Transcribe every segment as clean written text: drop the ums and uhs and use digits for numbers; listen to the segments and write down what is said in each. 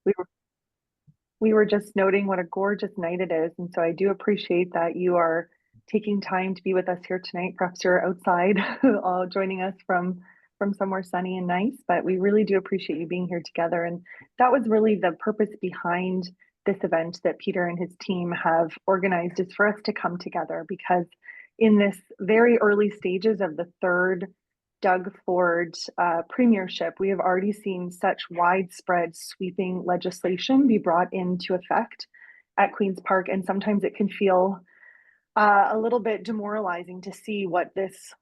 We were, we were just noting what a gorgeous night it is. And so I do appreciate that you are taking time to be with us here tonight. Perhaps you're outside, all joining us from somewhere sunny and nice, but we really do appreciate you being here together. And that was really the purpose behind this event that Peter and his team have organized, is for us to come together, because in this very early stages of the third Doug Ford premiership, we have already seen such widespread sweeping legislation be brought into effect at Queen's Park. And sometimes it can feel a little bit demoralizing to see what this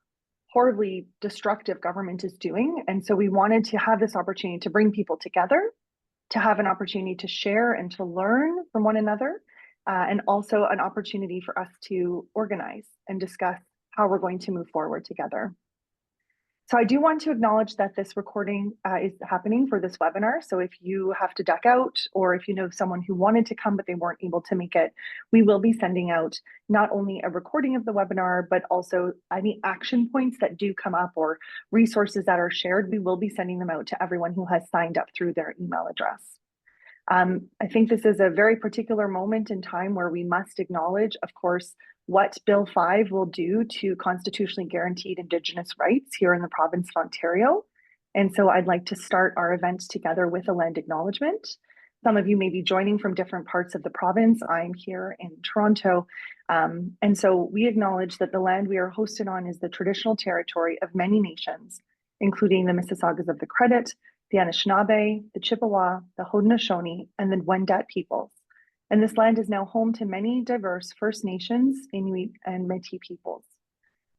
horribly destructive government is doing. And so we wanted to have this opportunity to bring people together, to have an opportunity to share and to learn from one another, and also an opportunity for us to organize and discuss how we're going to move forward together. So I do want to acknowledge that this recording is happening for this webinar. So if you have to duck out, or if you know someone who wanted to come but they weren't able to make it, we will be sending out not only a recording of the webinar, but also any action points that do come up or resources that are shared. We will be sending them out to everyone who has signed up through their email address. I think this is a very particular moment in time where we must acknowledge, of course, what Bill 5 will do to constitutionally guaranteed Indigenous rights here in the province of Ontario. And so I'd like to start our event together with a land acknowledgement. Some of you may be joining from different parts of the province. I'm here in Toronto. And so we acknowledge that the land we are hosted on is the traditional territory of many nations, including the Mississaugas of the Credit, the Anishinaabe, the Chippewa, the Haudenosaunee, and the Wendat peoples. And this land is now home to many diverse First Nations, Inuit, and Métis peoples.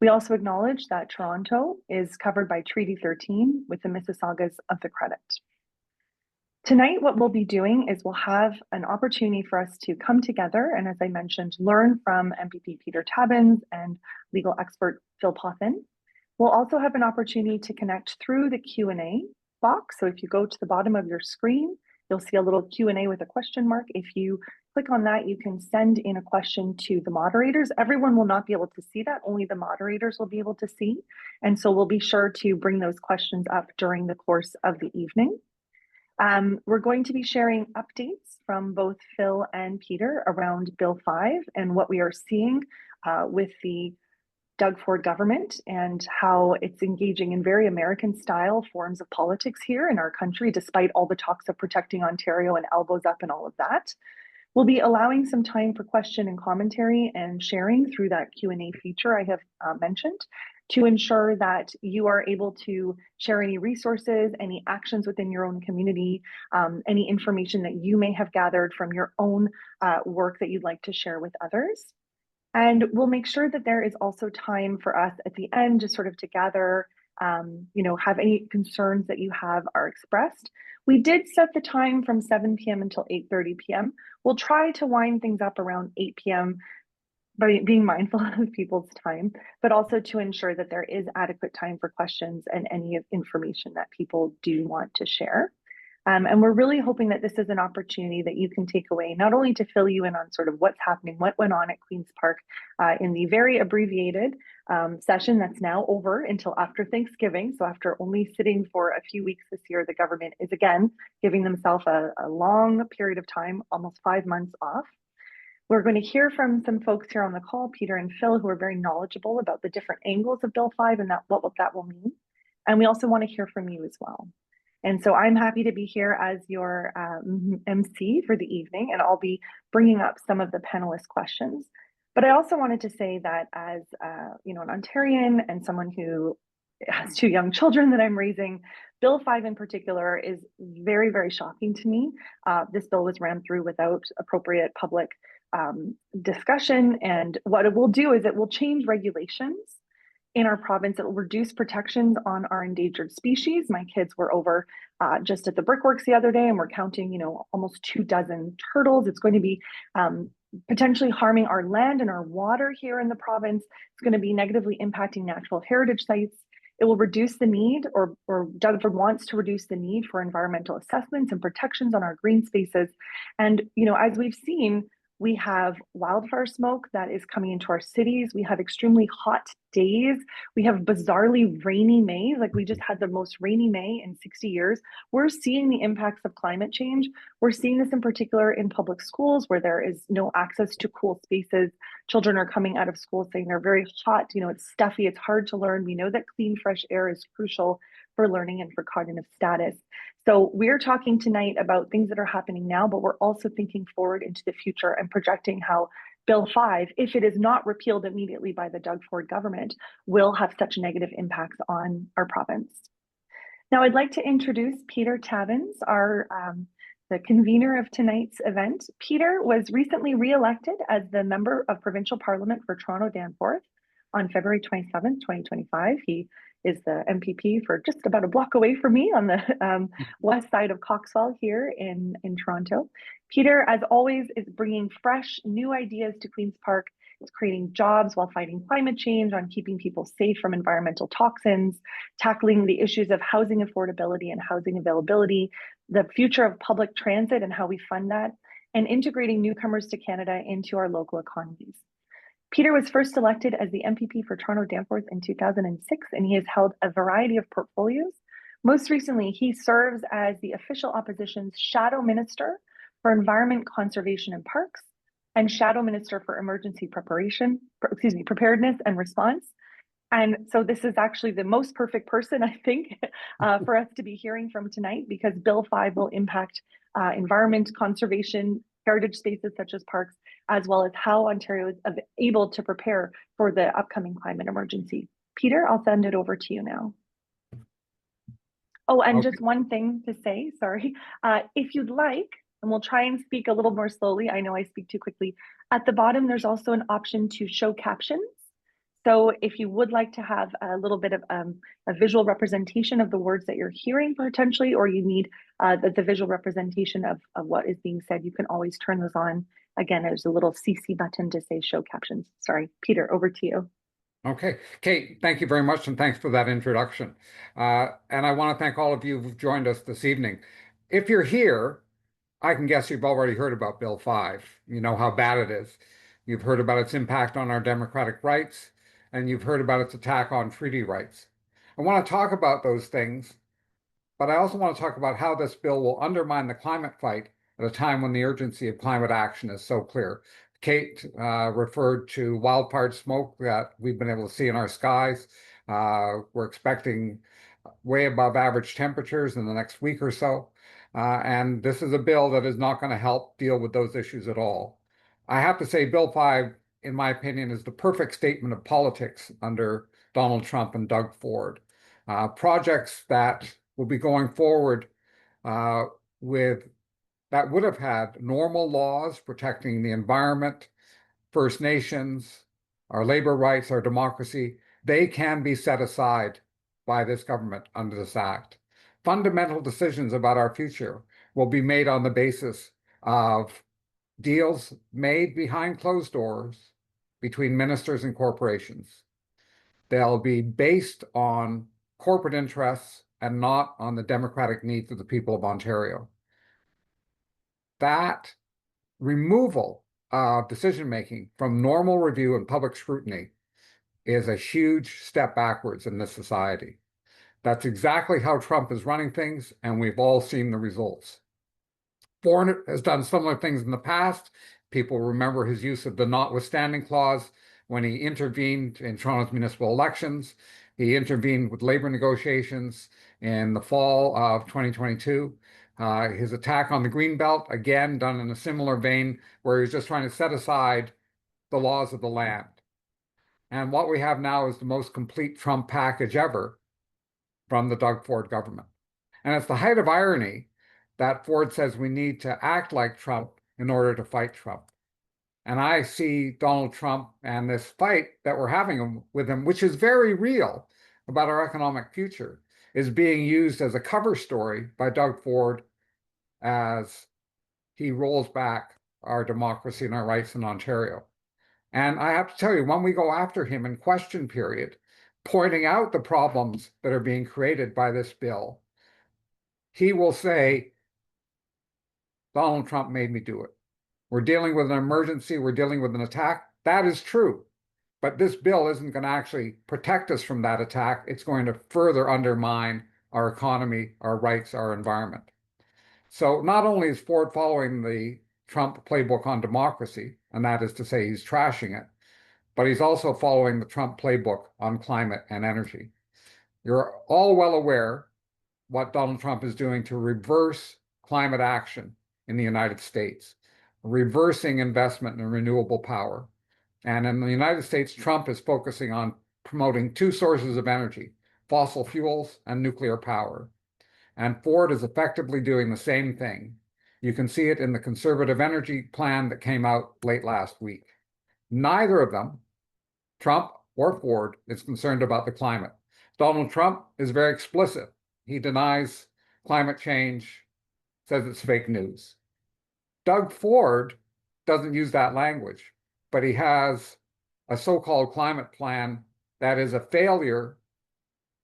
We also acknowledge that Toronto is covered by Treaty 13 with the Mississaugas of the Credit. Tonight, what we'll be doing is we'll have an opportunity for us to come together and, as I mentioned, learn from MPP Peter Tabuns and legal expert Phil Pothin. We'll also have an opportunity to connect through the Q&A box. So if you go to the bottom of your screen, you'll see a little Q&A with a question mark. If you click on that, you can send in a question to the moderators. Everyone will not be able to see that, only the moderators will be able to see. And so we'll be sure to bring those questions up during the course of the evening. We're going to be sharing updates from both Phil and Peter around Bill 5 and what we are seeing with the Doug Ford government and how it's engaging in very American style forms of politics here in our country, despite all the talks of protecting Ontario and elbows up and all of that. We'll be allowing some time for question and commentary and sharing through that Q&A feature I have mentioned, to ensure that you are able to share any resources, any actions within your own community, any information that you may have gathered from your own work that you'd like to share with others. And we'll make sure that there is also time for us at the end, just sort of to gather, have any concerns that you have are expressed. We did set the time from 7 p.m. until 8:30 p.m. We'll try to wind things up around 8 p.m. by being mindful of people's time, but also to ensure that there is adequate time for questions and any information that people do want to share. And we're really hoping that this is an opportunity that you can take away, not only to fill you in on sort of what's happening, what went on at Queen's Park in the very abbreviated session that's now over until after Thanksgiving. So after only sitting for a few weeks this year, the government is again giving themselves a long period of time, almost 5 months off. We're going to hear from some folks here on the call, Peter and Phil, who are very knowledgeable about the different angles of Bill 5 and what that will mean. And we also want to hear from you as well. And so I'm happy to be here as your MC for the evening, and I'll be bringing up some of the panelist questions. But I also wanted to say that as an Ontarian and someone who has 2 young children that I'm raising, Bill 5 in particular is very, very shocking to me. This bill was ran through without appropriate public discussion, and what it will do is it will change regulations in our province. It will reduce protections on our endangered species. My kids were over just at the Brickworks the other day, and we're counting, almost 24 turtles. It's going to be potentially harming our land and our water here in the province. It's going to be negatively impacting natural heritage sites. It will reduce the need, or Doug Ford wants to reduce the need for environmental assessments and protections on our green spaces. And, as we've seen, We have wildfire smoke that is coming into our cities. We have extremely hot days. We have bizarrely rainy May. Like we just had the most rainy May in 60 years. We're seeing the impacts of climate change. We're seeing this in particular in public schools where there is no access to cool spaces. Children are coming out of school saying they're very hot. It's stuffy. It's hard to learn. We know that clean, fresh air is crucial for learning and for cognitive status. So we're talking tonight about things that are happening now, but we're also thinking forward into the future and projecting how Bill 5, if it is not repealed immediately by the Doug Ford government, will have such negative impacts on our province. Now, I'd like to introduce Peter Tabbins, the convener of tonight's event. Peter was recently re-elected as the Member of Provincial Parliament for Toronto-Danforth on February 27th, 2025. He is the MPP for just about a block away from me on the west side of Coxwell here in Toronto. Peter, as always, is bringing fresh, new ideas to Queen's Park. It's creating jobs while fighting climate change, on keeping people safe from environmental toxins, tackling the issues of housing affordability and housing availability, the future of public transit and how we fund that, and integrating newcomers to Canada into our local economies. Peter was first elected as the MPP for Toronto-Danforth in 2006, and he has held a variety of portfolios. Most recently, he serves as the official opposition's Shadow Minister for Environment, Conservation and Parks, and Shadow Minister for Emergency Preparedness and Response. And so this is actually the most perfect person, I think, for us to be hearing from tonight, because Bill 5 will impact environment, conservation, heritage spaces such as parks, as well as how Ontario is able to prepare for the upcoming climate emergency. Peter, I'll send it over to you now. Oh, and okay. Just one thing to say, sorry. If you'd like, and we'll try and speak a little more slowly, I know I speak too quickly. At the bottom, there's also an option to show captions. So if you would like to have a little bit of a visual representation of the words that you're hearing potentially, or you need the visual representation of what is being said, you can always turn those on. Again, there's a little CC button to say show captions. Sorry, Peter, over to you. Okay, Kate, thank you very much, and thanks for that introduction. And I want to thank all of you who've joined us this evening. If you're here, I can guess you've already heard about Bill 5. You know how bad it is. You've heard about its impact on our democratic rights, and you've heard about its attack on treaty rights. I want to talk about those things, but I also want to talk about how this bill will undermine the climate fight at a time when the urgency of climate action is so clear. Kate referred to wildfire smoke that we've been able to see in our skies. We're expecting way above average temperatures in the next week or so. And this is a bill that is not going to help deal with those issues at all. I have to say, Bill 5, in my opinion, is the perfect statement of politics under Donald Trump and Doug Ford. Projects that will be going forward that would have had normal laws protecting the environment, First Nations, our labor rights, our democracy, they can be set aside by this government under this act. Fundamental decisions about our future will be made on the basis of deals made behind closed doors between ministers and corporations. They'll be based on corporate interests and not on the democratic needs of the people of Ontario. That removal of decision-making from normal review and public scrutiny is a huge step backwards in this society. That's exactly how Trump is running things, and we've all seen the results. Ford has done similar things in the past. People remember his use of the notwithstanding clause when he intervened in Toronto's municipal elections. He intervened with labor negotiations in the fall of 2022. His attack on the Greenbelt, again, done in a similar vein, where he was just trying to set aside the laws of the land. And what we have now is the most complete Trump package ever from the Doug Ford government. And it's the height of irony that Ford says we need to act like Trump in order to fight Trump. And I see Donald Trump and this fight that we're having with him, which is very real about our economic future, is being used as a cover story by Doug Ford as he rolls back our democracy and our rights in Ontario. And I have to tell you, when we go after him in question period, pointing out the problems that are being created by this bill, he will say, Donald Trump made me do it. We're dealing with an emergency. We're dealing with an attack. That is true. But this bill isn't going to actually protect us from that attack. It's going to further undermine our economy, our rights, our environment. So not only is Ford following the Trump playbook on democracy, and that is to say he's trashing it, but he's also following the Trump playbook on climate and energy. You're all well aware what Donald Trump is doing to reverse climate action in the United States, reversing investment in renewable power. And in the United States, Trump is focusing on promoting two sources of energy, fossil fuels and nuclear power. And Ford is effectively doing the same thing. You can see it in the conservative energy plan that came out late last week. Neither of them, Trump or Ford, is concerned about the climate. Donald Trump is very explicit. He denies climate change, says it's fake news. Doug Ford doesn't use that language, but he has a so-called climate plan that is a failure,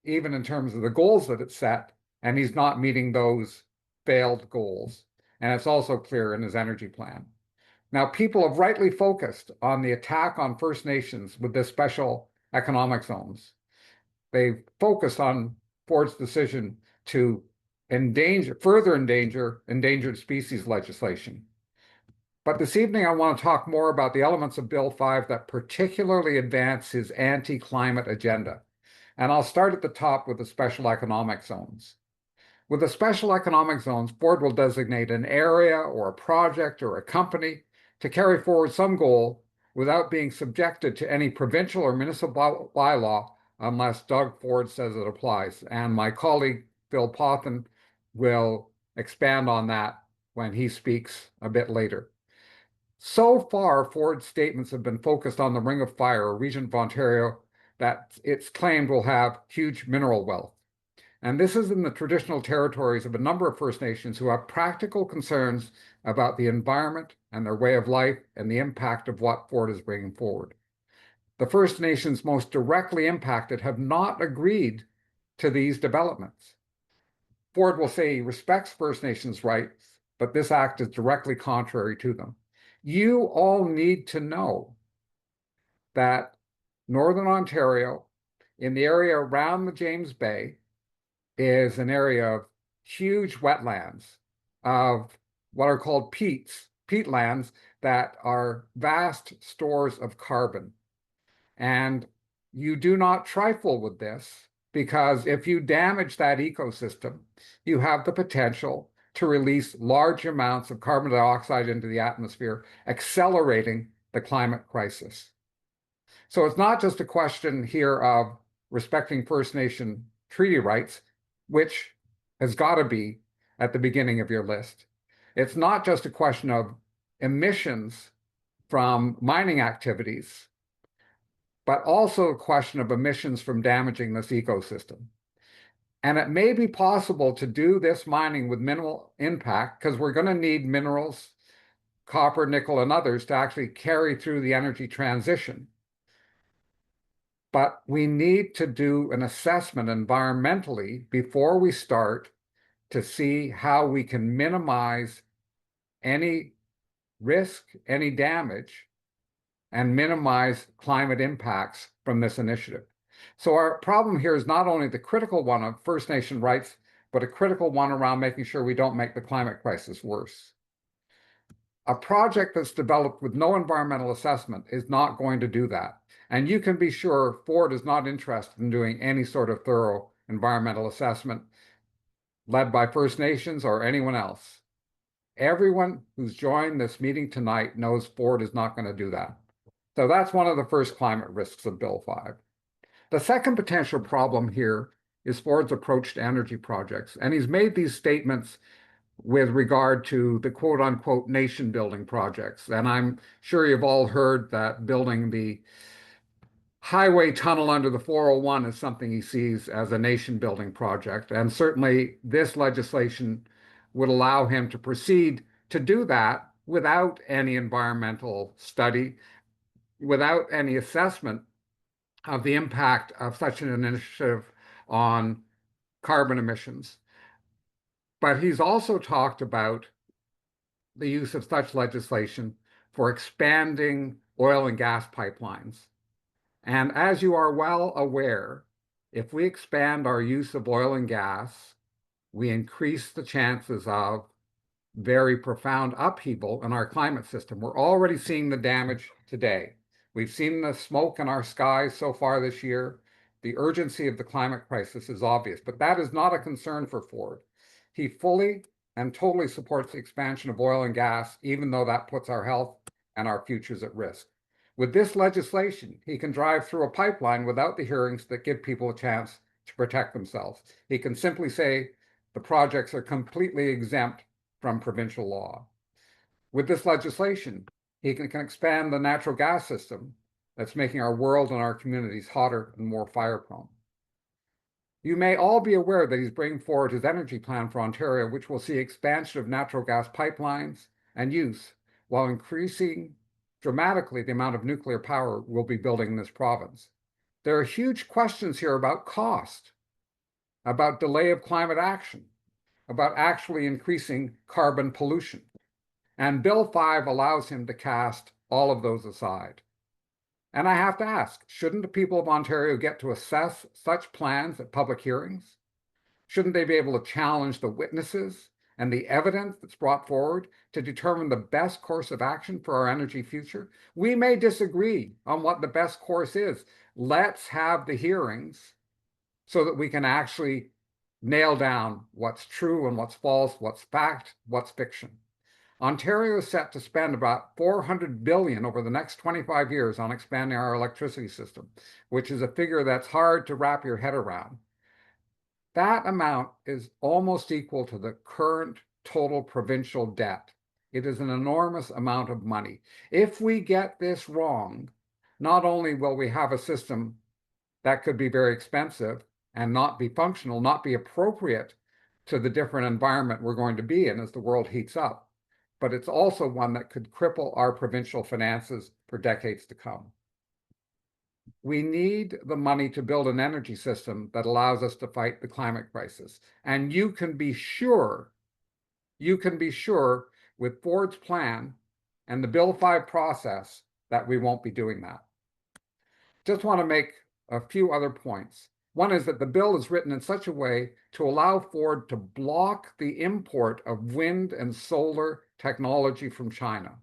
even in terms of the goals that it set, and he's not meeting those failed goals. And it's also clear in his energy plan. Now, people have rightly focused on the attack on First Nations with the special economic zones. They've focused on Ford's decision to further endanger endangered species legislation. But this evening, I want to talk more about the elements of Bill 5 that particularly advance his anti-climate agenda. And I'll start at the top with the special economic zones. With the special economic zones, Ford will designate an area or a project or a company to carry forward some goal without being subjected to any provincial or municipal bylaw unless Doug Ford says it applies. And my colleague, Phil Pothen, will expand on that when he speaks a bit later. So far, Ford's statements have been focused on the Ring of Fire, a region of Ontario that it's claimed will have huge mineral wealth. And this is in the traditional territories of a number of First Nations who have practical concerns about the environment and their way of life and the impact of what Ford is bringing forward. The First Nations most directly impacted have not agreed to these developments. Ford will say he respects First Nations rights, but this act is directly contrary to them. You all need to know that Northern Ontario, in the area around the James Bay, is an area of huge wetlands, of what are called peatlands that are vast stores of carbon. And you do not trifle with this, because if you damage that ecosystem, you have the potential to release large amounts of carbon dioxide into the atmosphere, accelerating the climate crisis. So it's not just a question here of respecting First Nation treaty rights, which has got to be at the beginning of your list. It's not just a question of emissions from mining activities, but also a question of emissions from damaging this ecosystem. And it may be possible to do this mining with minimal impact because we're going to need minerals, copper, nickel, and others to actually carry through the energy transition. But we need to do an assessment environmentally before we start to see how we can minimize any risk, any damage, and minimize climate impacts from this initiative. So our problem here is not only the critical one of First Nation rights, but a critical one around making sure we don't make the climate crisis worse. A project that's developed with no environmental assessment is not going to do that. And you can be sure Ford is not interested in doing any sort of thorough environmental assessment led by First Nations or anyone else. Everyone who's joined this meeting tonight knows Ford is not going to do that. So that's one of the first climate risks of Bill 5. The second potential problem here is Ford's approach to energy projects. And he's made these statements with regard to the quote unquote nation building projects. And I'm sure you've all heard that building the highway tunnel under the 401 is something he sees as a nation building project. And certainly this legislation would allow him to proceed to do that without any environmental study, without any assessment of the impact of such an initiative on carbon emissions. But he's also talked about the use of such legislation for expanding oil and gas pipelines. And as you are well aware, if we expand our use of oil and gas, we increase the chances of very profound upheaval in our climate system. We're already seeing the damage today. We've seen the smoke in our skies so far this year. The urgency of the climate crisis is obvious, but that is not a concern for Ford. He fully and totally supports the expansion of oil and gas, even though that puts our health and our futures at risk. With this legislation, he can drive through a pipeline without the hearings that give people a chance to protect themselves. He can simply say the projects are completely exempt from provincial law. With this legislation, he can expand the natural gas system that's making our world and our communities hotter and more fire prone. You may all be aware that he's bringing forward his energy plan for Ontario, which will see expansion of natural gas pipelines and use, while increasing dramatically the amount of nuclear power we'll be building in this province. There are huge questions here about cost, about delay of climate action, about actually increasing carbon pollution. And Bill 5 allows him to cast all of those aside. And I have to ask, shouldn't the people of Ontario get to assess such plans at public hearings? Shouldn't they be able to challenge the witnesses and the evidence that's brought forward to determine the best course of action for our energy future? We may disagree on what the best course is. Let's have the hearings so that we can actually nail down what's true and what's false, what's fact, what's fiction. Ontario is set to spend about $400 billion over the next 25 years on expanding our electricity system, which is a figure that's hard to wrap your head around. That amount is almost equal to the current total provincial debt. It is an enormous amount of money. If we get this wrong, not only will we have a system that could be very expensive and not be functional, not be appropriate to the different environment we're going to be in as the world heats up, but it's also one that could cripple our provincial finances for decades to come. We need the money to build an energy system that allows us to fight the climate crisis. And you can be sure with Ford's plan and the Bill 5 process that we won't be doing that. Just want to make a few other points. One is that the bill is written in such a way to allow Ford to block the import of wind and solar technology from China.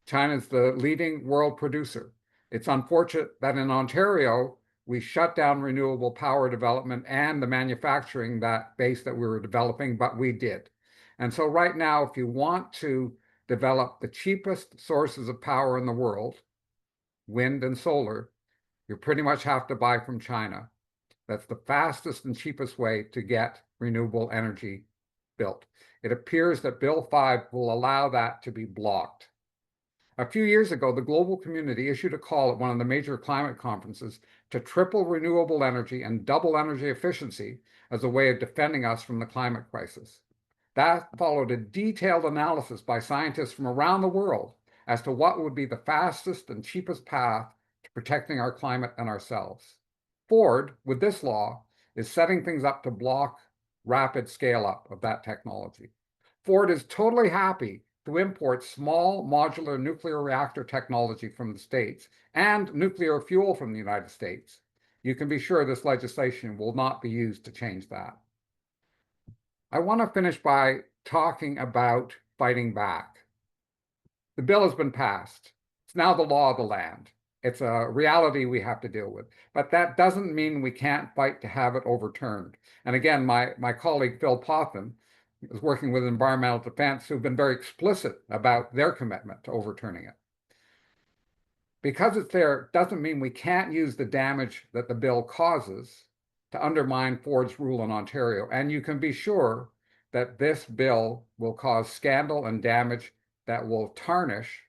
China is the leading world producer. It's unfortunate that in Ontario, we shut down renewable power development and the manufacturing base that we were developing, but we did. And so right now, if you want to develop the cheapest sources of power in the world, wind and solar, you pretty much have to buy from China. That's the fastest and cheapest way to get renewable energy built. It appears that Bill 5 will allow that to be blocked. A few years ago, the global community issued a call at one of the major climate conferences to triple renewable energy and double energy efficiency as a way of defending us from the climate crisis. That followed a detailed analysis by scientists from around the world as to what would be the fastest and cheapest path to protecting our climate and ourselves. Ford, with this law, is setting things up to block rapid scale-up of that technology. Ford is totally happy to import small modular nuclear reactor technology from the States and nuclear fuel from the United States. You can be sure this legislation will not be used to change that. I want to finish by talking about fighting back. The bill has been passed. It's now the law of the land. It's a reality we have to deal with. But that doesn't mean we can't fight to have it overturned. And again, my colleague Phil Potham is working with Environmental Defense, who've been very explicit about their commitment to overturning it. Because it's there doesn't mean we can't use the damage that the bill causes to undermine Ford's rule in Ontario. And you can be sure that this bill will cause scandal and damage that will tarnish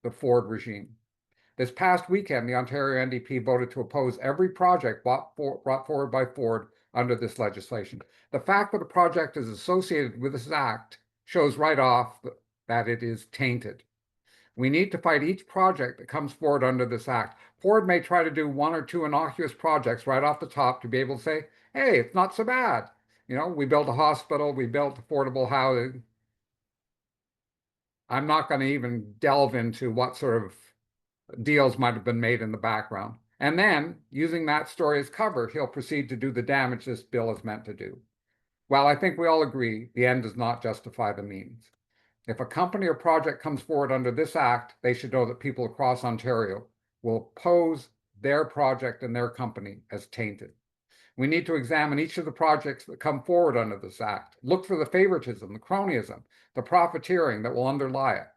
the Ford regime. This past weekend, the Ontario NDP voted to oppose every project brought forward by Ford under this legislation. The fact that a project is associated with this act shows right off that it is tainted. We need to fight each project that comes forward under this act. Ford may try to do one or two innocuous projects right off the top to be able to say, hey, it's not so bad. You know, we built a hospital, we built affordable housing. I'm not going to even delve into what sort of deals might have been made in the background. And then, using that story as cover, he'll proceed to do the damage this bill is meant to do. Well, I think we all agree the end does not justify the means. If a company or project comes forward under this act, they should know that people across Ontario will oppose their project and their company as tainted. We need to examine each of the projects that come forward under this act. Look for the favoritism, the cronyism, the profiteering that will underlie it.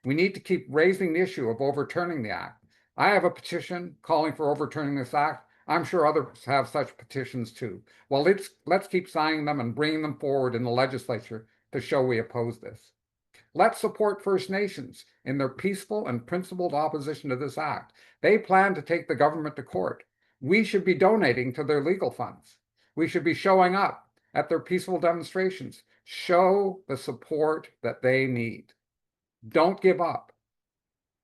We need to keep raising the issue of overturning the act. I have a petition calling for overturning this act. I'm sure others have such petitions too. Well, let's keep signing them and bringing them forward in the legislature to show we oppose this. Let's support First Nations in their peaceful and principled opposition to this act. They plan to take the government to court. We should be donating to their legal funds. We should be showing up at their peaceful demonstrations. Show the support that they need. Don't give up.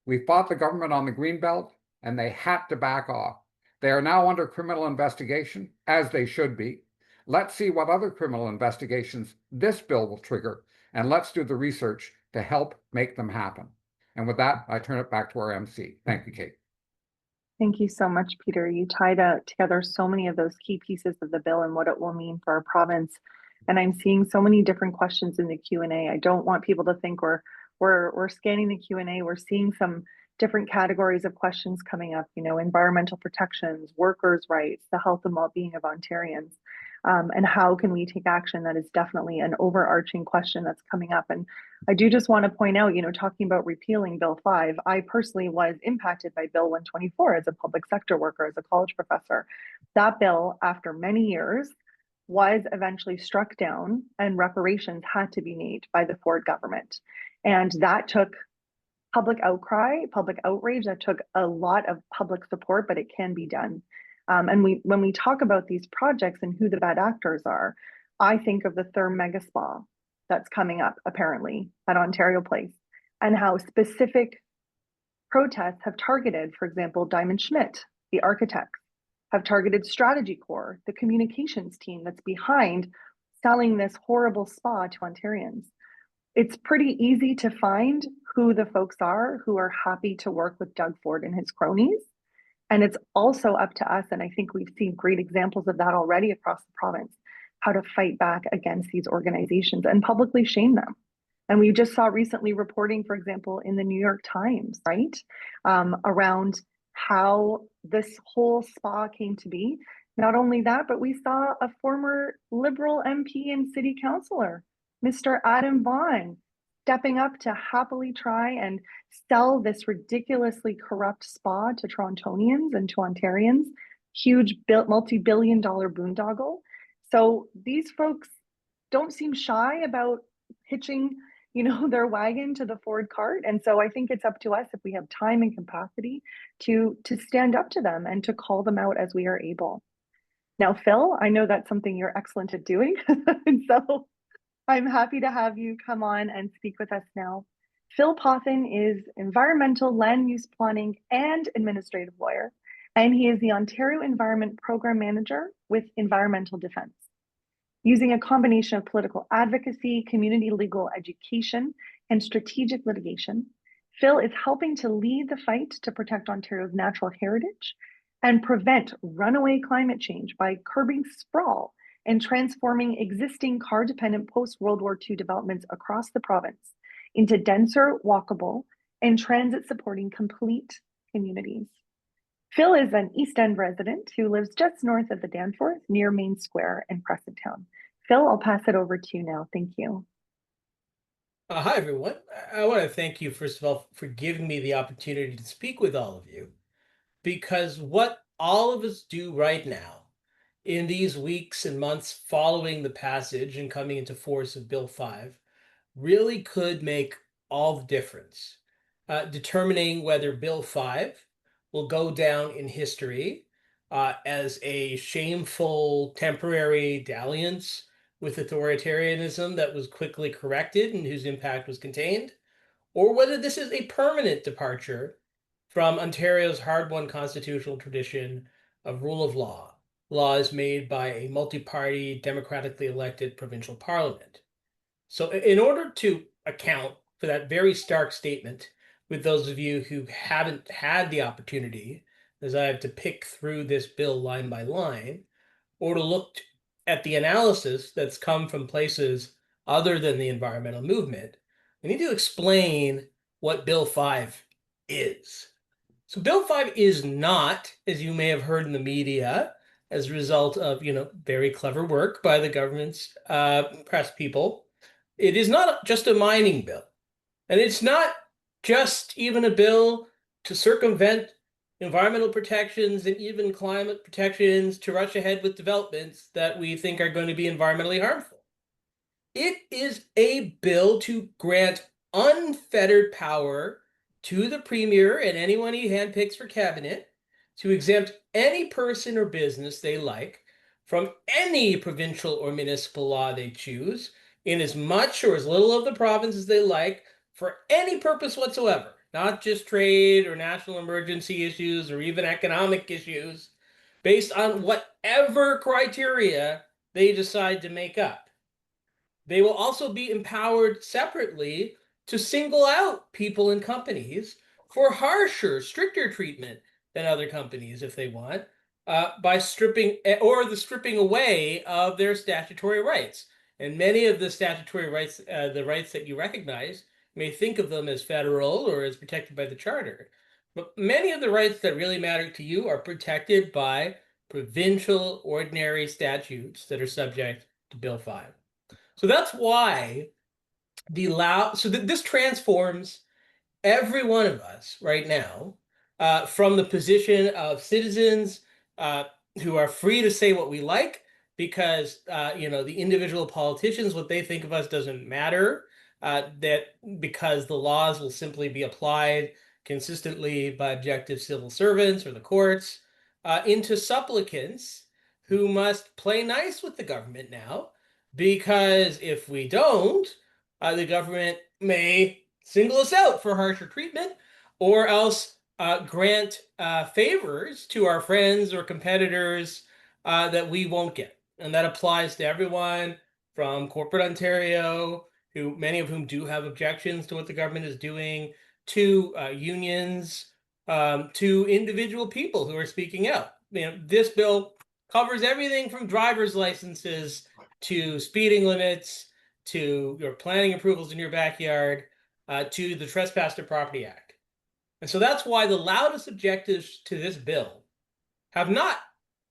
We fought the government on the Greenbelt, and they had to back off. They are now under criminal investigation, as they should be. Let's see what other criminal investigations this bill will trigger, and let's do the research to help make them happen. And with that, I turn it back to our MC. Thank you, Kate. Thank you so much, Peter. You tied together so many of those key pieces of the bill and what it will mean for our province. And I'm seeing so many different questions in the Q&A. I don't want people to think we're scanning the Q&A. We're seeing some different categories of questions coming up, environmental protections, workers' rights, the health and well-being of Ontarians. And how can we take action? That is definitely an overarching question that's coming up. And I do just want to point out, talking about repealing Bill 5, I personally was impacted by Bill 124 as a public sector worker, as a college professor. That bill, after many years, was eventually struck down and reparations had to be made by the Ford government. And that took public outcry, public outrage, that took a lot of public support, but it can be done. And when we talk about these projects and who the bad actors are, I think of the Therm Mega Spa that's coming up apparently at Ontario Place, and how specific protests have targeted, for example, Diamond Schmidt, the architects, have targeted Strategy Corps, the communications team that's behind selling this horrible spa to Ontarians. It's pretty easy to find who the folks are who are happy to work with Doug Ford and his cronies. And it's also up to us, and I think we've seen great examples of that already across the province, how to fight back against these organizations and publicly shame them. And we just saw recently reporting, for example, in the New York Times, right, around how this whole spa came to be. Not only that, but we saw a former Liberal MP and city councillor, Mr. Adam Vaughan, stepping up to happily try and sell this ridiculously corrupt spa to Torontonians and to Ontarians, huge multi-billion-dollar boondoggle. So these folks don't seem shy about hitching, their wagon to the Ford cart. And so I think it's up to us, if we have time and capacity, to stand up to them and to call them out as we are able. Now, Phil, I know that's something you're excellent at doing. And so I'm happy to have you come on and speak with us now. Phil Pothin is environmental land use planning and administrative lawyer, and he is the Ontario Environment Program Manager with Environmental Defence. Using a combination of political advocacy, community legal education, and strategic litigation, Phil is helping to lead the fight to protect Ontario's natural heritage and prevent runaway climate change by curbing sprawl and transforming existing car-dependent post-World War II developments across the province into denser, walkable, and transit-supporting complete communities. Phil is an East End resident who lives just north of the Danforth, near Main Square in Crescenttown. Phil, I'll pass it over to you now. Thank you. Hi, everyone. I want to thank you, first of all, for giving me the opportunity to speak with all of you, because what all of us do right now in these weeks and months following the passage and coming into force of Bill 5 really could make all the difference, determining whether Bill 5 will go down in history as a shameful temporary dalliance with authoritarianism that was quickly corrected and whose impact was contained, or whether this is a permanent departure from Ontario's hard-won constitutional tradition of rule of law, laws made by a multi-party, democratically elected provincial parliament. So in order to account for for that very stark statement with those of you who haven't had the opportunity, as I have to pick through this bill line by line, or to look at the analysis that's come from places other than the environmental movement. I need to explain what Bill 5 is. So Bill 5 is not, as you may have heard in the media, as a result of, very clever work by the government's press people. It is not just a mining bill. And it's not just even a bill to circumvent environmental protections and even climate protections to rush ahead with developments that we think are going to be environmentally harmful. It is a bill to grant unfettered power to the premier and anyone he handpicks for cabinet to exempt any person or business they like from any provincial or municipal law they choose in as much or as little of the province as they like for any purpose whatsoever, not just trade or national emergency issues or even economic issues, based on whatever criteria they decide to make up. They will also be empowered separately to single out people and companies for harsher, stricter treatment than other companies if they want, by stripping away of their statutory rights. And many of the statutory rights, the rights that you recognize, may think of them as federal or as protected by the charter. But many of the rights that really matter to you are protected by provincial ordinary statutes that are subject to Bill 5. So that's why this transforms every one of us right now from the position of citizens who are free to say what we like because the individual politicians, what they think of us doesn't matter, that because the laws will simply be applied consistently by objective civil servants or the courts, into supplicants who must play nice with the government now, because if we don't, the government may single us out for harsher treatment, or else grant favors to our friends or competitors that we won't get. And that applies to everyone from corporate Ontario, who many of whom do have objections to what the government is doing, to unions, to individual people who are speaking out. This bill covers everything from driver's licenses to speeding limits to your planning approvals in your backyard, to the Trespass to Property Act. And so that's why the loudest objectives to this bill have not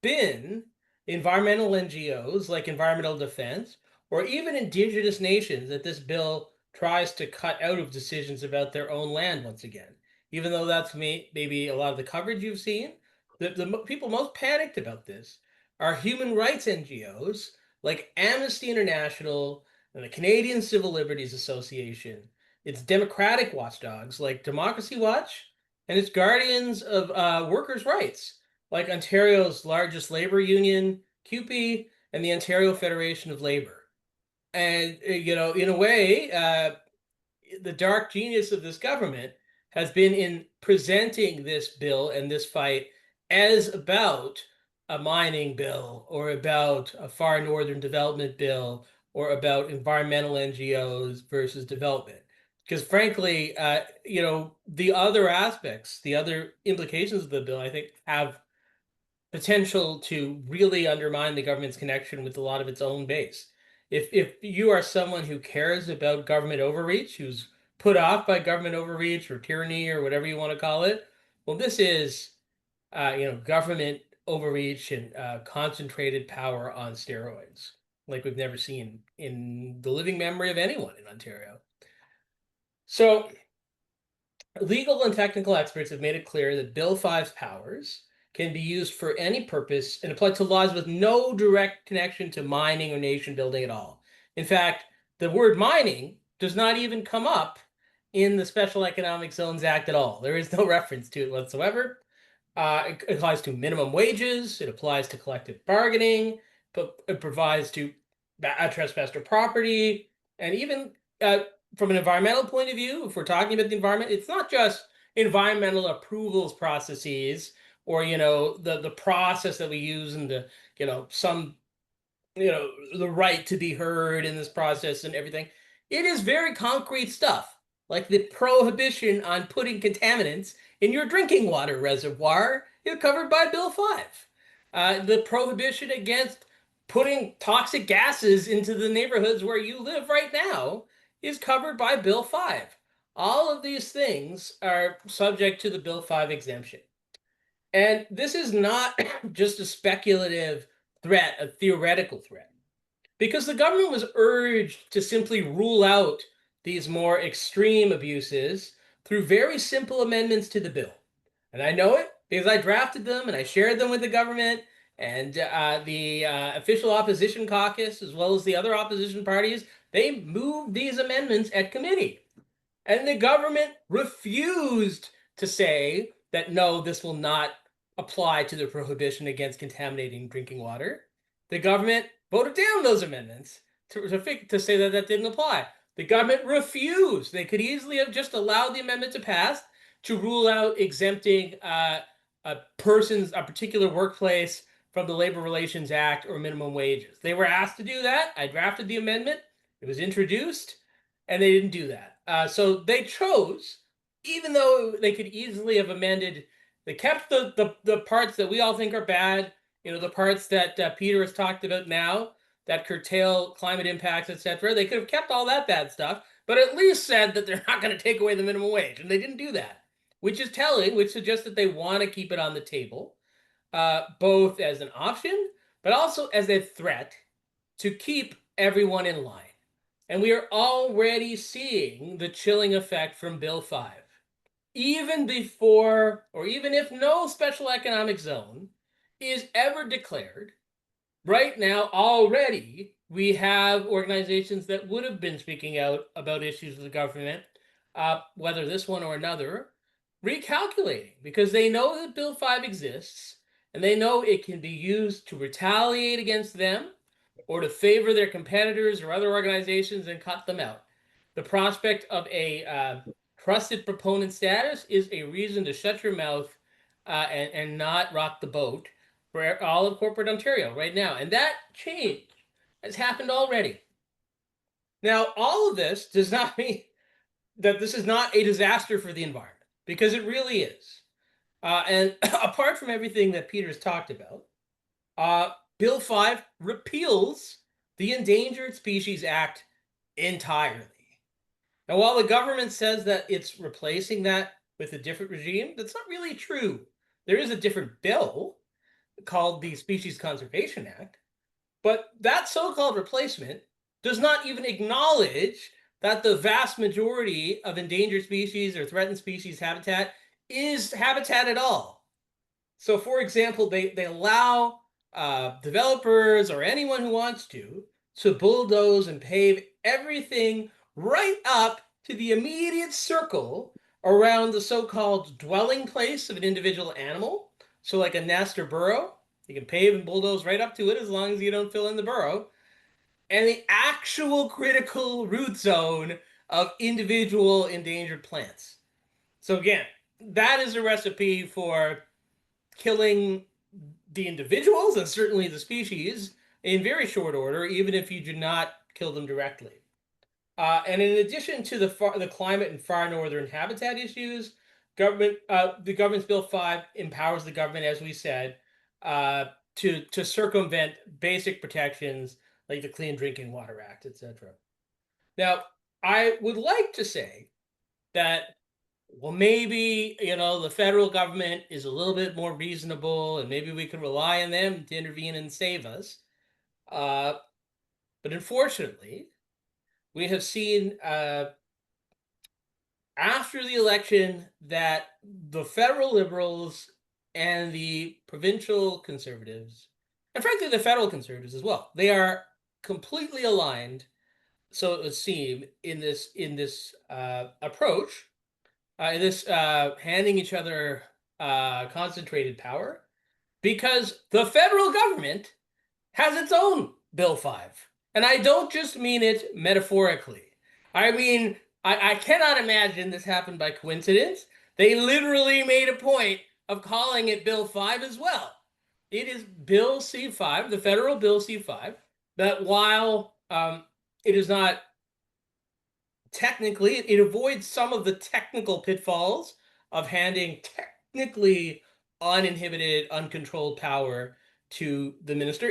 been environmental NGOs like Environmental Defense or even Indigenous nations that this bill tries to cut out of decisions about their own land once again. Even though that's maybe a lot of the coverage you've seen, the people most panicked about this are human rights NGOs like Amnesty International and the Canadian Civil Liberties Association, its democratic watchdogs like Democracy Watch, and its guardians of workers' rights like Ontario's largest labor union, CUPE, and the Ontario Federation of Labor. And, in a way, the dark genius of this government has been in presenting this bill and this fight as about a mining bill or about a far northern development bill or about environmental NGOs versus development. Because frankly, the other aspects, the other implications of the bill, I think, have potential to really undermine the government's connection with a lot of its own base. If you are someone who cares about government overreach, who's put off by government overreach or tyranny or whatever you want to call it, well, this is government overreach and concentrated power on steroids, like we've never seen in the living memory of anyone in Ontario. So legal and technical experts have made it clear that Bill 5's powers can be used for any purpose and applied to laws with no direct connection to mining or nation building at all. In fact, the word mining does not even come up in the Special Economic Zones Act at all. There is no reference to it whatsoever. It applies to minimum wages. It applies to collective bargaining. But it provides to trespass to property. And even from an environmental point of view, if we're talking about the environment, it's not just environmental approvals processes or the process that we use and the the right to be heard in this process and everything. It is very concrete stuff like the prohibition on putting contaminants in your drinking water reservoir is covered by Bill 5. The prohibition against putting toxic gases into the neighborhoods where you live right now is covered by Bill 5. All of these things are subject to the Bill 5 exemption. And this is not just a speculative threat, a theoretical threat, because the government was urged to simply rule out these more extreme abuses through very simple amendments to the bill. And I know it because I drafted them and I shared them with the government and the official opposition caucus, as well as the other opposition parties. They moved these amendments at committee. And the government refused to say that, no, this will not apply to the prohibition against contaminating drinking water. The government voted down those amendments to say that that didn't apply. The government refused. They could easily have just allowed the amendment to pass to rule out exempting a particular workplace from the Labor Relations Act or minimum wages. They were asked to do that. I drafted the amendment. It was introduced, and they didn't do that. So they chose, even though they could easily have amended, they kept the parts that we all think are bad, the parts that Peter has talked about now, that curtail climate impacts, etc. They could have kept all that bad stuff, but at least said that they're not going to take away the minimum wage, and they didn't do that, which is telling, which suggests that they want to keep it on the table, both as an option, but also as a threat to keep everyone in line. And we are already seeing the chilling effect from Bill 5. Even before, or even if no special economic zone is ever declared, right now already we have organizations that would have been speaking out about issues with the government, whether this one or another, recalculating because they know that Bill 5 exists and they know it can be used to retaliate against them or to favor their competitors or other organizations and cut them out. The prospect of a trusted proponent status is a reason to shut your mouth and not rock the boat for all of corporate Ontario right now. And that change has happened already. Now, all of this does not mean that this is not a disaster for the environment, because it really is. And apart from everything that Peter's talked about, Bill 5 repeals the Endangered Species Act entirely. Now, while the government says that it's replacing that with a different regime, that's not really true. There is a different bill called the Species Conservation Act, but that so-called replacement does not even acknowledge that the vast majority of endangered species or threatened species habitat is habitat at all. So, for example, they allow developers or anyone who wants to bulldoze and pave everything right up to the immediate circle around the so-called dwelling place of an individual animal. So like a nest or burrow, you can pave and bulldoze right up to it as long as you don't fill in the burrow. And the actual critical root zone of individual endangered plants. So again, that is a recipe for killing the individuals and certainly the species in very short order, even if you do not kill them directly. And in addition to the climate and far northern habitat issues, the government's Bill 5 empowers the government, as we said, to circumvent basic protections like the Clean Drinking Water Act, etc. Now, I would like to say that, well, maybe, the federal government is a little bit more reasonable and maybe we could rely on them to intervene and save us. But unfortunately, we have seen after the election that the federal Liberals and the provincial Conservatives, and frankly the federal Conservatives as well, they are completely aligned, so it would seem, in this approach, in this handing each other concentrated power, because the federal government has its own Bill 5. And I don't just mean it metaphorically. I mean, I cannot imagine this happened by coincidence. They literally made a point of calling it Bill 5 as well. It is Bill C5, the federal Bill C5, that while it is not technically, it avoids some of the technical pitfalls of handing technically uninhibited, uncontrolled power to the minister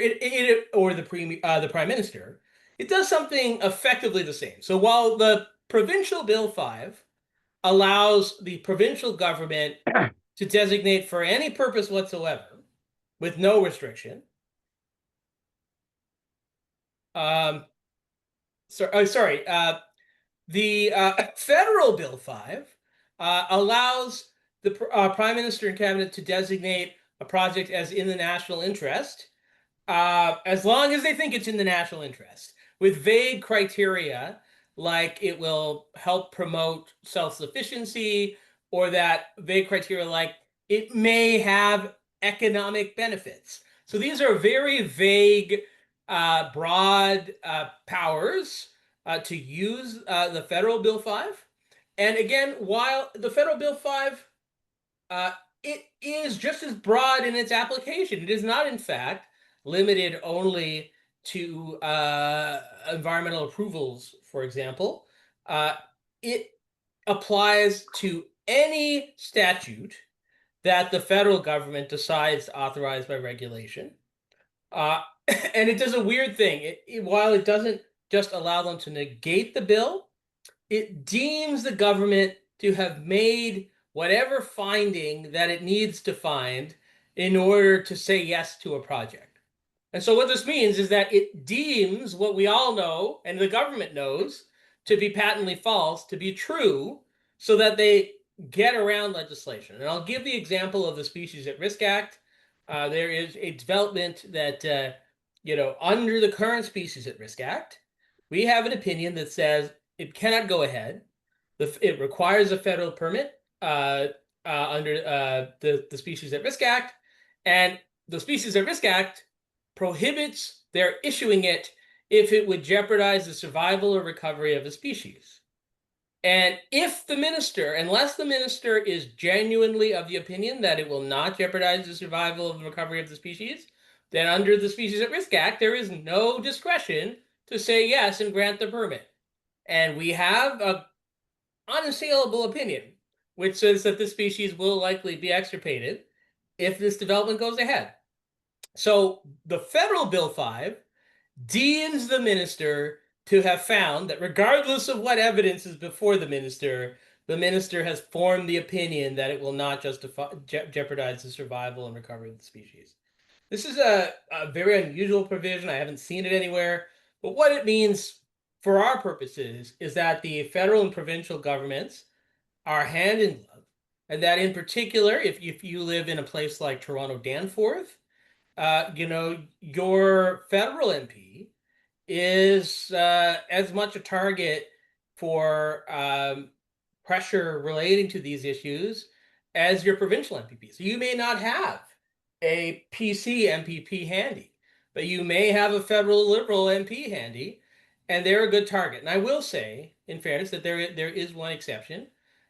or the prime minister. It does something effectively the same. So while the provincial Bill 5 allows the provincial government to designate for any purpose whatsoever with no restriction. The federal Bill 5 allows the prime minister and cabinet to designate a project as in the national interest, as long as they think it's in the national interest, with vague criteria like it will help promote self-sufficiency, or that vague criteria like it may have economic benefits. So these are very vague, broad powers to use the federal Bill 5. And again, while the federal Bill 5, it is just as broad in its application. It is not, in fact, limited only to environmental approvals, for example. It applies to any statute that the federal government decides to authorize by regulation. And it does a weird thing. While it doesn't just allow them to negate the bill, it deems the government to have made whatever finding that it needs to find in order to say yes to a project. And so what this means is that it deems what we all know and the government knows to be patently false to be true, so that they get around legislation. And I'll give the example of the Species at Risk Act. There is a development that, under the current Species at Risk Act, we have an opinion that says it cannot go ahead. It requires a federal permit under the Species at Risk Act, and the Species at Risk Act prohibits their issuing it if it would jeopardize the survival or recovery of a species. And unless the minister is genuinely of the opinion that it will not jeopardize the survival and recovery of the species, then under the Species at Risk Act, there is no discretion to say yes and grant the permit. And we have an unassailable opinion, which says that the species will likely be extirpated if this development goes ahead. So the federal Bill 5 deems the minister to have found that regardless of what evidence is before the minister has formed the opinion that it will not jeopardize the survival and recovery of the species. This is a very unusual provision. I haven't seen it anywhere. But what it means for our purposes is that the federal and provincial governments are hand in glove. And that in particular, if you live in a place like Toronto-Danforth, your federal MP is as much a target for pressure relating to these issues as your provincial MPP. So you may not have a PC MPP handy, but you may have a federal Liberal MP handy, and they're a good target. And I will say, in fairness, that there is one exception,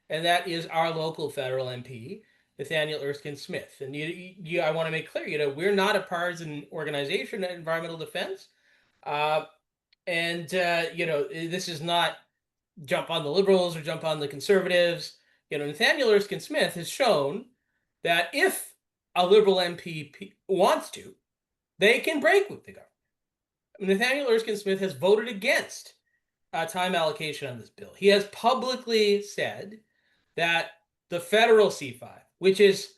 and that is our local federal MP, Nathaniel Erskine Smith. And I want to make clear, we're not a partisan organization at environmental defense. This is not jump on the Liberals or jump on the Conservatives. Nathaniel Erskine Smith has shown that if a Liberal MP wants to, they can break with the government. Nathaniel Erskine Smith has voted against time allocation on this bill. He has publicly said that the federal C5, which it's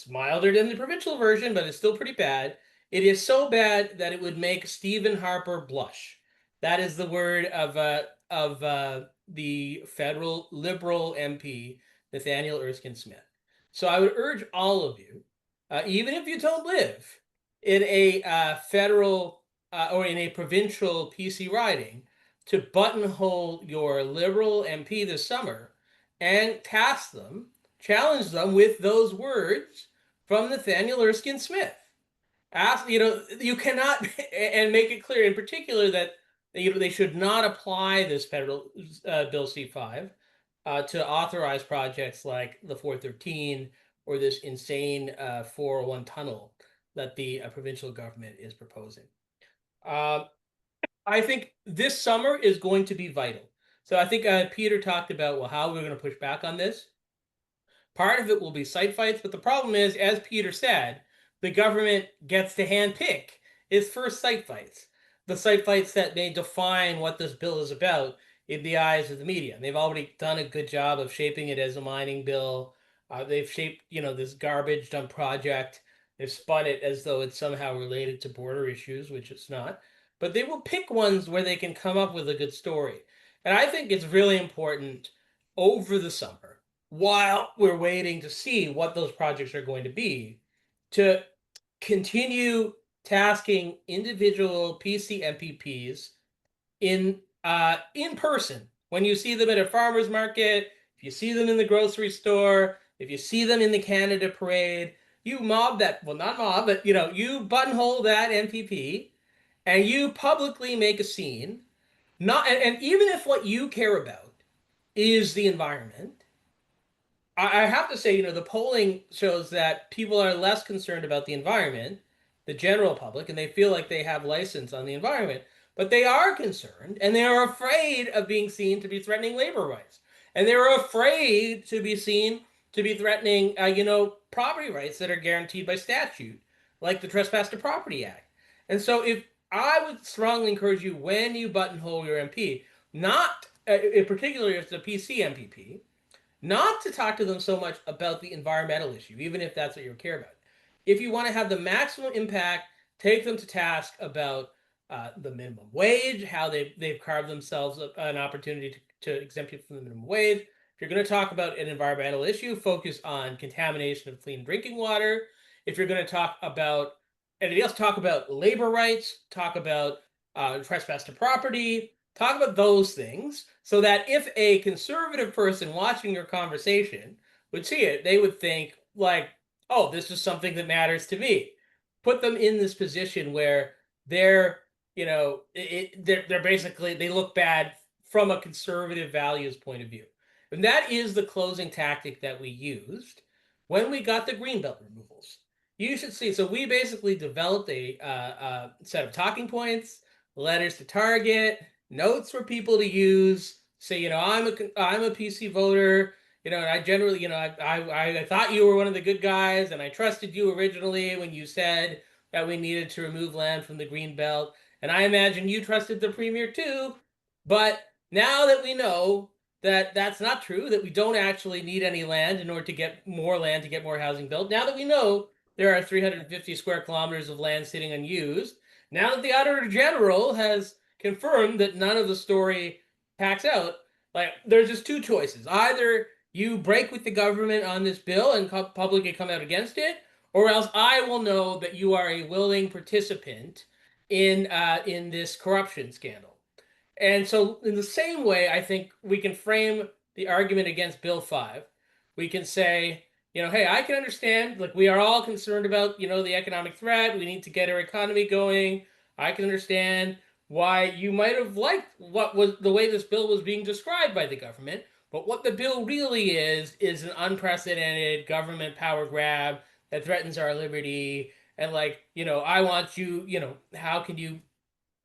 milder than the provincial version, but it's still pretty bad. It is so bad that it would make Stephen Harper blush. That is the word of the federal Liberal MP, Nathaniel Erskine Smith. So I would urge all of you, even if you don't live in a federal or in a provincial PC riding, to buttonhole your Liberal MP this summer and challenge them with those words from Nathaniel Erskine Smith. You cannot, and make it clear in particular that they should not apply this federal Bill C5 to authorize projects like the 413 or this insane 401 tunnel that the provincial government is proposing. I think this summer is going to be vital. So I think Peter talked about, well, how we're going to push back on this. Part of it will be site fights, but the problem is, as Peter said, the government gets to handpick its first site fights. The site fights that may define what this bill is about in the eyes of the media. And they've already done a good job of shaping it as a mining bill. They've shaped, this garbage dump project. They've spun it as though it's somehow related to border issues, which it's not. But they will pick ones where they can come up with a good story. And I think it's really important over the summer, while we're waiting to see what those projects are going to be, to continue tasking individual PC MPPs in person. When you see them at a farmer's market, if you see them in the grocery store, if you see them in the Canada Parade, you mob that, well, not mob, but you buttonhole that MPP and you publicly make a scene. Not and even if what you care about is the environment, I have to say, the polling shows that people are less concerned about the environment, the general public, and they feel like they have license on the environment. But they are concerned, and they are afraid of being seen to be threatening labor rights, and they're afraid to be seen to be threatening, property rights that are guaranteed by statute, like the Trespass to Property Act. And so, if I would strongly encourage you, when you buttonhole your MP, not particularly if it's a PC MPP, not to talk to them so much about the environmental issue, even if that's what you care about. If you want to have the maximum impact, take them to task about the minimum wage, how they've carved themselves an opportunity to exempt people from the minimum wage. If you're going to talk about an environmental issue, focus on contamination of clean drinking water. If you're going to talk about anything else, talk about labor rights, talk about trespass to property, talk about those things, so that if a conservative person watching your conversation would see it, they would think like, oh, this is something that matters to me. Put them in this position where they're, they're basically, they look bad from a conservative values point of view. And that is the closing tactic that we used when we got the greenbelt removals. You should see. So we basically developed a set of talking points, letters to target, notes for people to use. Say, I'm a PC voter. And I generally, I thought you were one of the good guys, and I trusted you originally when you said that we needed to remove land from the green belt, and I imagine you trusted the premier too. But now that we know that that's not true, that we don't actually need any land in order to get more land to get more housing built, now that we know there are 350 square kilometers of land sitting unused, now that the Auditor General has confirmed that none of the story packs out, like, there's just two choices. Either you break with the government on this bill and publicly come out against it, or else I will know that you are a willing participant in this corruption scandal. And so, in the same way, I think we can frame the argument against Bill 5. We can say, hey, I can understand, like, we are all concerned about, the economic threat. We need to get our economy going. I can understand why you might have liked what was the way this bill was being described by the government. But what the bill really is an unprecedented government power grab that threatens our liberty. And, like, I want you, how can you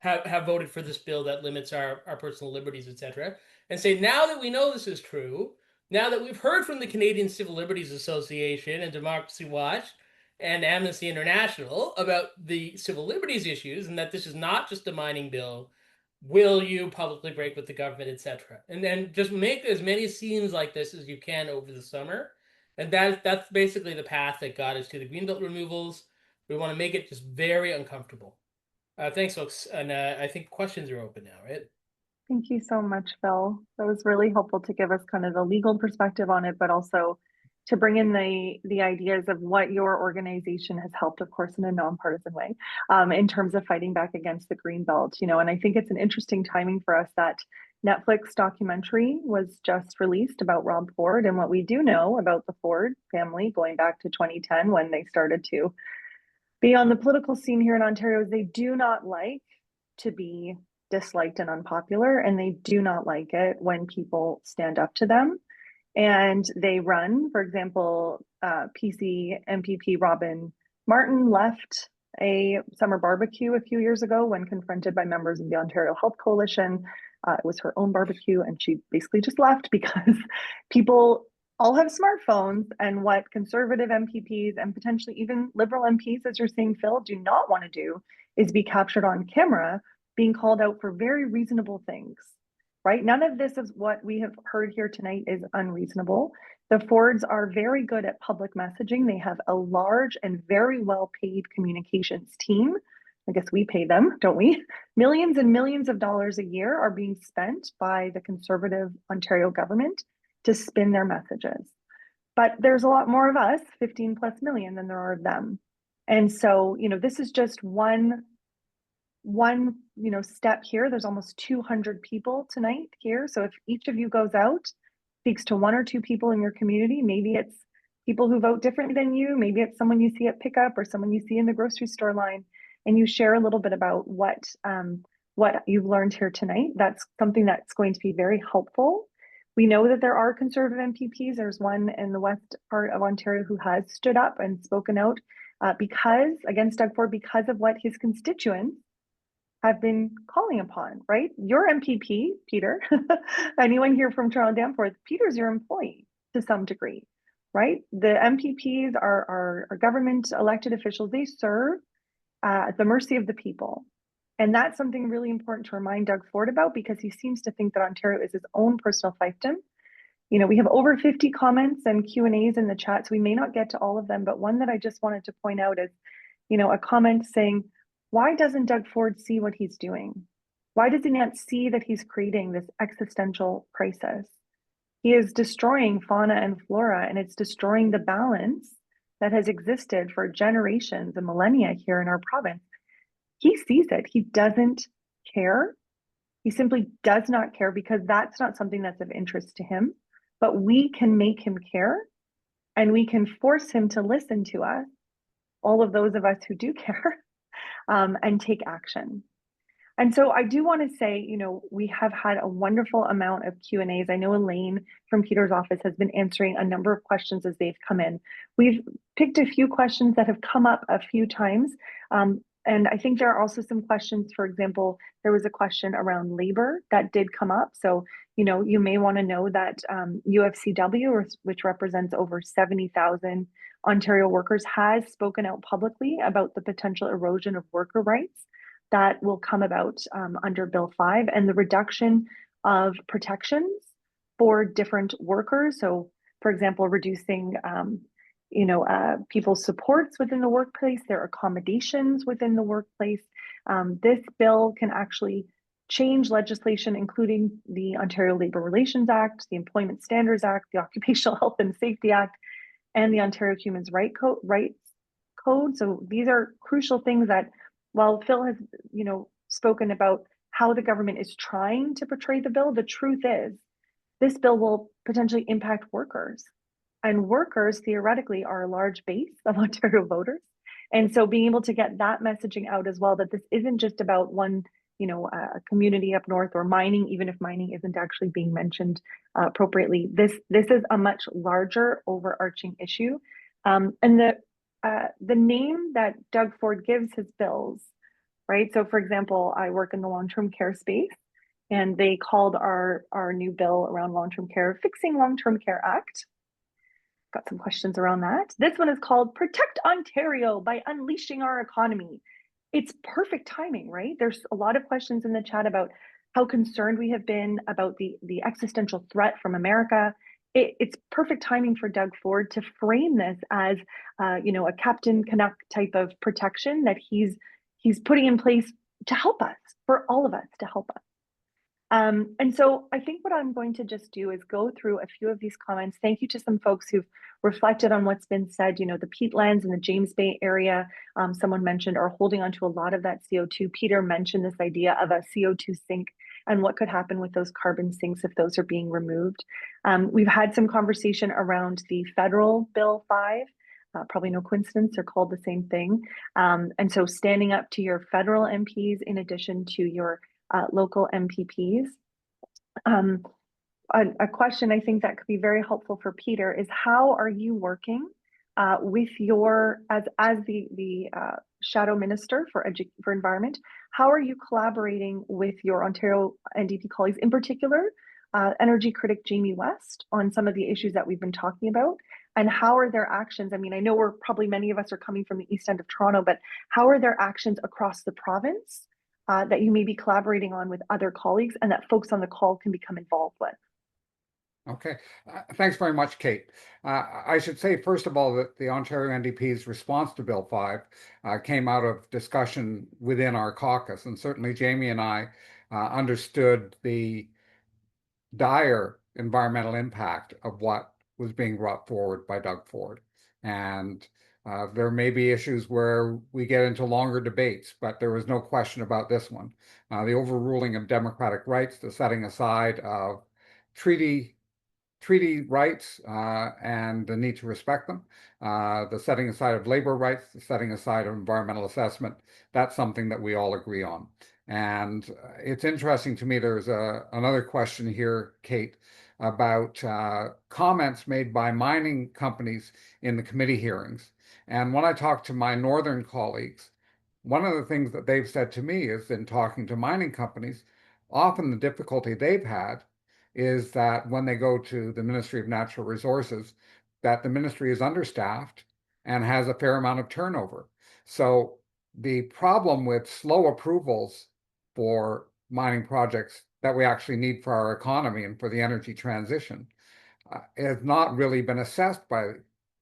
have voted for this bill that limits our personal liberties, etc. And say, now that we know this is true, now that we've heard from the Canadian Civil Liberties Association and Democracy Watch and Amnesty International about the civil liberties issues, and that this is not just a mining bill, will you publicly break with the government, etc. And then just make as many scenes like this as you can over the summer. And that's basically the path that got us to the greenbelt removals. We want to make it just very uncomfortable. Thanks, folks. And I think questions are open now, right? Thank you so much, Phil. That was really helpful to give us kind of the legal perspective on it, but also to bring in the ideas of what your organization has helped, of course, in a nonpartisan way, in terms of fighting back against the green belt. And I think it's an interesting timing for us that Netflix documentary was just released about Rob Ford, and what we do know about the Ford family going back to 2010 when they started to be on the political scene here in Ontario is they do not like to be disliked and unpopular, and they do not like it when people stand up to them. And they run, for example, PC MPP Robin Martin left a summer barbecue a few years ago when confronted by members of the Ontario Health Coalition It was her own barbecue, and she basically just left because people all have smartphones, and what conservative MPPs and potentially even liberal MPs, as you're saying, Phil, do not want to do is be captured on camera being called out for very reasonable things, right? None of this is what we have heard here tonight is unreasonable. The Fords are very good at public messaging. They have a large and very well-paid communications team. I guess we pay them, don't we? Millions and millions of dollars a year are being spent by the Conservative Ontario government to spin their messages. But there's a lot more of us, 15 plus million, than there are of them. And so, this is just one step here. There's almost 200 people tonight here. So if each of you goes out, speaks to one or two people in your community, maybe it's people who vote differently than you, maybe it's someone you see at pickup or someone you see in the grocery store line, and you share a little bit about what you've learned here tonight. That's something that's going to be very helpful. We know that there are Conservative MPPs. There's one in the west part of Ontario who has stood up and spoken out against Doug Ford because of what his constituents have been calling upon, right? Your MPP, Peter, anyone here from Toronto-Danforth, Peter's your employee to some degree, right? The MPPs are government elected officials. They serve at the mercy of the people. And that's something really important to remind Doug Ford about, because he seems to think that Ontario is his own personal fiefdom. We have over 50 comments and Q&As in the chat, so we may not get to all of them, but one that I just wanted to point out is, a comment saying, why doesn't Doug Ford see what he's doing? Why does he not see that he's creating this existential crisis? He is destroying fauna and flora, and it's destroying the balance that has existed for generations and millennia here in our province. He sees it. He doesn't care. He simply does not care, because that's not something that's of interest to him. But we can make him care, and we can force him to listen to us, all of those of us who do care, and take action. And so I do want to say, we have had a wonderful amount of Q&As. I know Elaine from Peter's office has been answering a number of questions as they've come in. We've picked a few questions that have come up a few times. And I think there are also some questions. For example, there was a question around labor that did come up. So, you may want to know that UFCW, which represents over 70,000 Ontario workers, has spoken out publicly about the potential erosion of worker rights that will come about under Bill 5 and the reduction of protections for different workers. So, for example, reducing people's supports within the workplace, their accommodations within the workplace. This bill can actually change legislation, including the Ontario Labour Relations Act, the Employment Standards Act, the Occupational Health and Safety Act, and the Ontario Human Rights Code. So these are crucial things that, while Phil has, spoken about how the government is trying to portray the bill, the truth is this bill will potentially impact workers. And workers theoretically are a large base of Ontario voters. And so being able to get that messaging out as well, that this isn't just about one, a community up north or mining, even if mining isn't actually being mentioned appropriately. This is a much larger overarching issue. And the name that Doug Ford gives his bills, right? So for example, I work in the long-term care space, and they called our new bill around long-term care, Fixing Long-Term Care Act. Got some questions around that. This one is called Protect Ontario by Unleashing Our Economy. It's perfect timing, right? There's a lot of questions in the chat about how concerned we have been about the existential threat from America. It's perfect timing for Doug Ford to frame this as, a Captain Canuck type of protection that he's putting in place to help us, for all of us to help us. And so I think what I'm going to just do is go through a few of these comments. Thank you to some folks who've reflected on what's been said. The peatlands in the James Bay area, someone mentioned, are holding onto a lot of that CO2. Peter mentioned this idea of a CO2 sink and what could happen with those carbon sinks if those are being removed. We've had some conversation around the federal Bill 5. Probably no coincidence, they're called the same thing. And so standing up to your federal MPs in addition to your local MPPs. A question I think that could be very helpful for Peter is, how are you working with your as the shadow minister for for environment, how are you collaborating with your Ontario NDP colleagues, in particular, energy critic Jamie West, on some of the issues that we've been talking about? And how are their actions? I mean, I know we're probably many of us are coming from the east end of Toronto, but how are their actions across the province that you may be collaborating on with other colleagues and that folks on the call can become involved with? Okay, thanks very much, Kate. I should say, first of all, that the Ontario NDP's response to Bill 5 came out of discussion within our caucus, and certainly Jamie and I understood the dire environmental impact of what was being brought forward by Doug Ford. And there may be issues where we get into longer debates, but there was no question about this one. The overruling of democratic rights, the setting aside of treaty rights and the need to respect them, the setting aside of labor rights, the setting aside of environmental assessment, that's something that we all agree on. And it's interesting to me, there's another question here, Kate, about comments made by mining companies in the committee hearings. And when I talk to my northern colleagues, one of the things that they've said to me is in talking to mining companies, often the difficulty they've had is that when they go to the Ministry of Natural Resources, that the ministry is understaffed and has a fair amount of turnover. So the problem with slow approvals for mining projects that we actually need for our economy and for the energy transition has not really been assessed by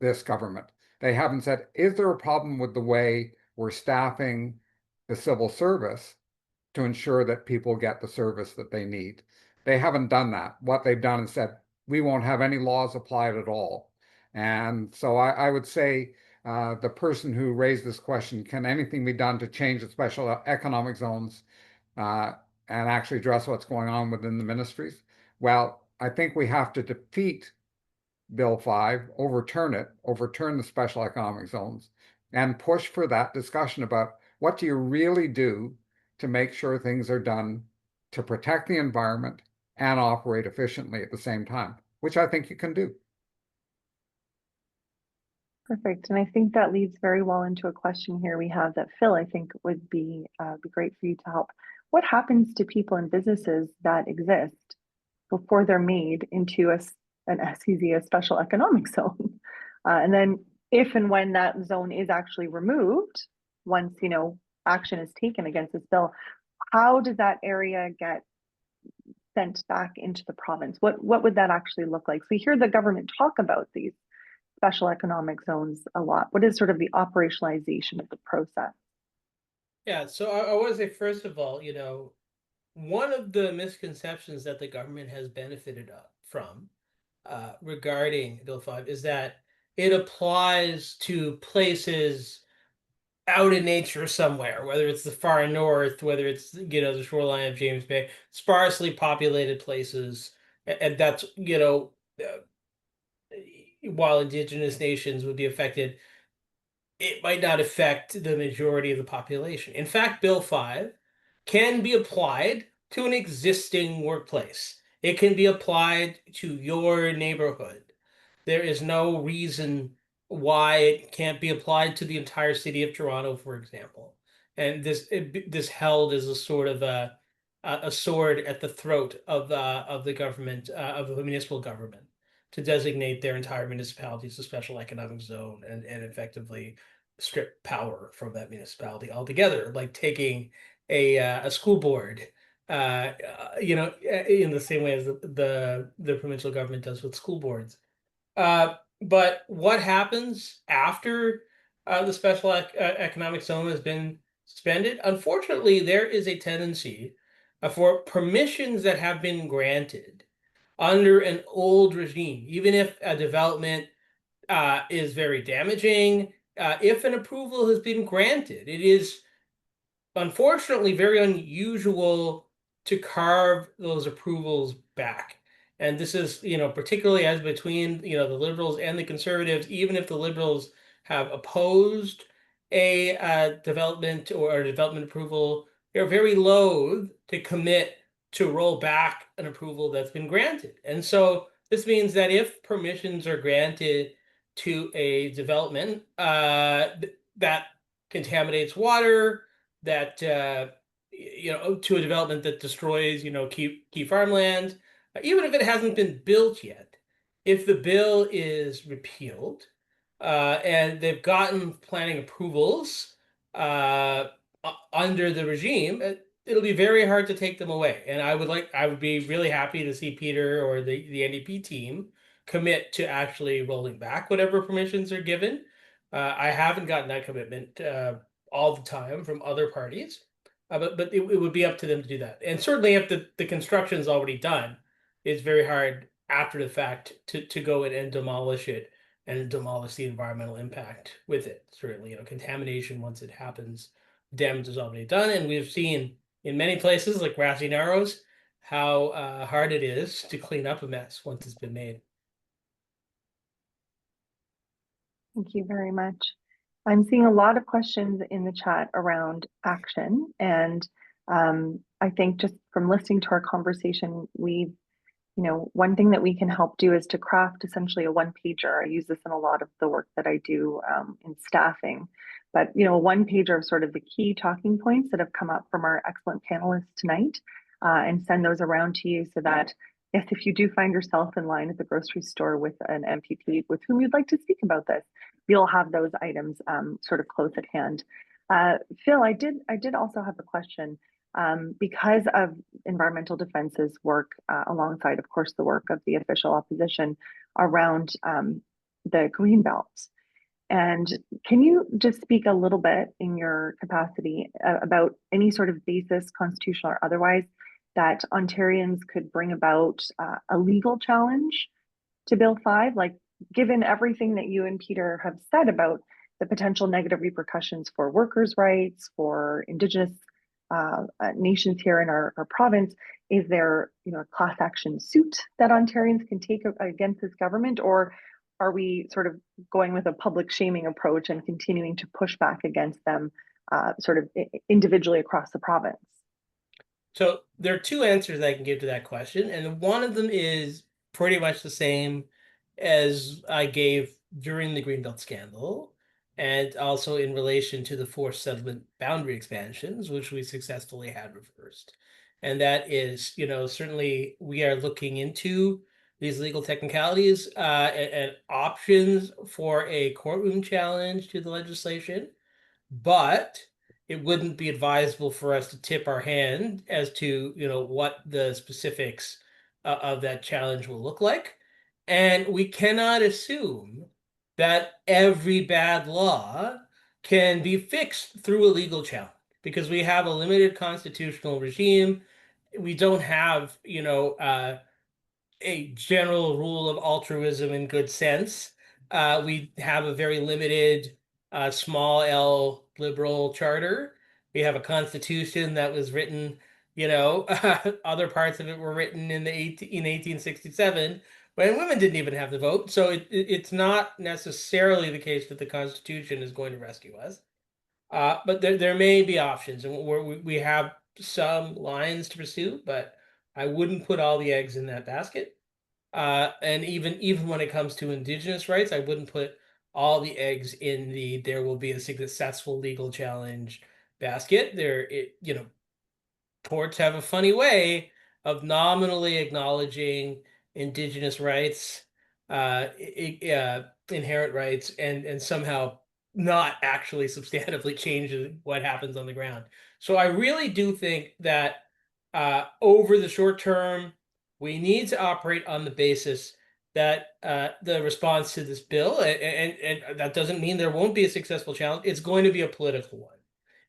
this government. They haven't said, is there a problem with the way we're staffing the civil service to ensure that people get the service that they need? They haven't done that. What they've done is said, we won't have any laws applied at all. And so I would say the person who raised this question, can anything be done to change the special economic zones uh, and actually address what's going on within the ministries? Well, I think we have to defeat Bill 5, overturn it, overturn the special economic zones, and push for that discussion about what do you really do to make sure things are done to protect the environment and operate efficiently at the same time, which I think you can do. Perfect. And I think that leads very well into a question here we have that Phil, I think, would be great for you to help. What happens to people and businesses that exist before they're made into an SEZ, a special economic zone? And then if and when that zone is actually removed, once, action is taken against this bill, how does that area get sent back into the province? What would that actually look like? So we hear the government talk about these special economic zones a lot. What is sort of the operationalization of the process? Yeah, so I want to say, first of all, one of the misconceptions that the government has benefited from regarding Bill 5 is that it applies to places out in nature somewhere, whether it's the far north, whether it's the shoreline of James Bay, sparsely populated places, and that's while indigenous nations would be affected, it might not affect the majority of the population. In fact, Bill 5 can be applied to an existing workplace. It can be applied to your neighborhood. There is no reason why it can't be applied to the entire city of Toronto, for example. And this held as a sort of a sword at the throat of the government, of the municipal government, to designate their entire municipality as a special economic zone and effectively strip power from that municipality altogether, like taking a school board, in the same way as the provincial government does with school boards. But what happens after the special economic zone has been suspended? Unfortunately, there is a tendency for permissions that have been granted under an old regime, even if a development is very damaging. If an approval has been granted, it is unfortunately very unusual to carve those approvals back. And this is, particularly as between, the liberals and the conservatives, even if the liberals have opposed a development or a development approval, they're very loath to commit to roll back an approval that's been granted. And so this means that if permissions are granted to a development that contaminates water, that to a development that destroys key farmland, even if it hasn't been built yet. If the bill is repealed, and they've gotten planning approvals uh, under the regime, it'll be very hard to take them away. And I would be really happy to see Peter or the NDP team commit to actually rolling back whatever permissions are given. I haven't gotten that commitment all the time from other parties, but it would be up to them to do that. And certainly, if the construction is already done, it's very hard after the fact to go in and demolish it and demolish the environmental impact with it. Certainly, contamination once it happens, damage is already done, and we've seen in many places like Grassy Narrows how hard it is to clean up a mess once it's been made. Thank you very much. I'm seeing a lot of questions in the chat around action. And I think just from listening to our conversation, one thing that we can help do is to craft essentially a one pager. I use this in a lot of the work that I do in staffing. But, a one pager of sort of the key talking points that have come up from our excellent panelists tonight, and send those around to you so that if you do find yourself in line at the grocery store with an MPP with whom you'd like to speak about this, you'll have those items sort of close at hand. Phil, I did also have a question. Because of Environmental Defense's work, alongside, of course, the work of the official opposition around the green belts. And can you just speak a little bit in your capacity about any sort of basis, constitutional or otherwise, that Ontarians could bring about a legal challenge to Bill 5? Like, given everything that you and Peter have said about the potential negative repercussions for workers' rights, for Indigenous nations here in our province, is there a class action suit that Ontarians can take against this government, or are we sort of going with a public shaming approach and continuing to push back against them sort of individually across the province? So there are two answers I can give to that question, and one of them is pretty much the same as I gave during the Greenbelt scandal, and also in relation to the forced settlement boundary expansions, which we successfully had reversed. And that is, certainly we are looking into these legal technicalities and options for a courtroom challenge to the legislation, but it wouldn't be advisable for us to tip our hand as to what the specifics of that challenge will look like. And we cannot assume that every bad law can be fixed through a legal challenge, because we have a limited constitutional regime. We don't have a general rule of altruism and good sense. We have a very limited small L liberal charter. We have a constitution that was written, other parts of it were written in 1867 when women didn't even have the vote. So it's not necessarily the case that the Constitution is going to rescue us. But there may be options, and we have some lines to pursue, but I wouldn't put all the eggs in that basket. And even when it comes to Indigenous rights, I wouldn't put all the eggs in there will be a successful legal challenge basket. Courts have a funny way of nominally acknowledging Indigenous rights, inherent rights, and somehow not actually substantively changing what happens on the ground. So I really do think that over the short term, we need to operate on the basis that the response to this bill, and that doesn't mean there won't be a successful challenge, it's going to be a political one.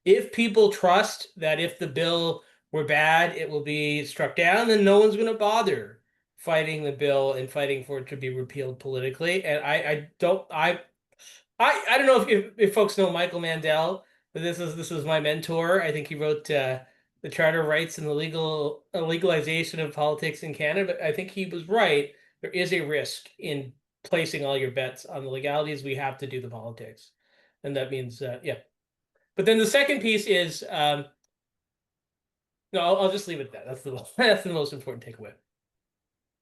If people trust that if the bill were bad, it will be struck down, then no one's going to bother fighting the bill and fighting for it to be repealed politically. And I don't know if folks know Michael Mandel, but this is my mentor. I think he wrote the Charter of Rights and the legalization of politics in Canada. But I think he was right. There is a risk in placing all your bets on the legalities. We have to do the politics, and that means yeah. But then the second piece is no, I'll just leave it at that. That's the that's the most important takeaway.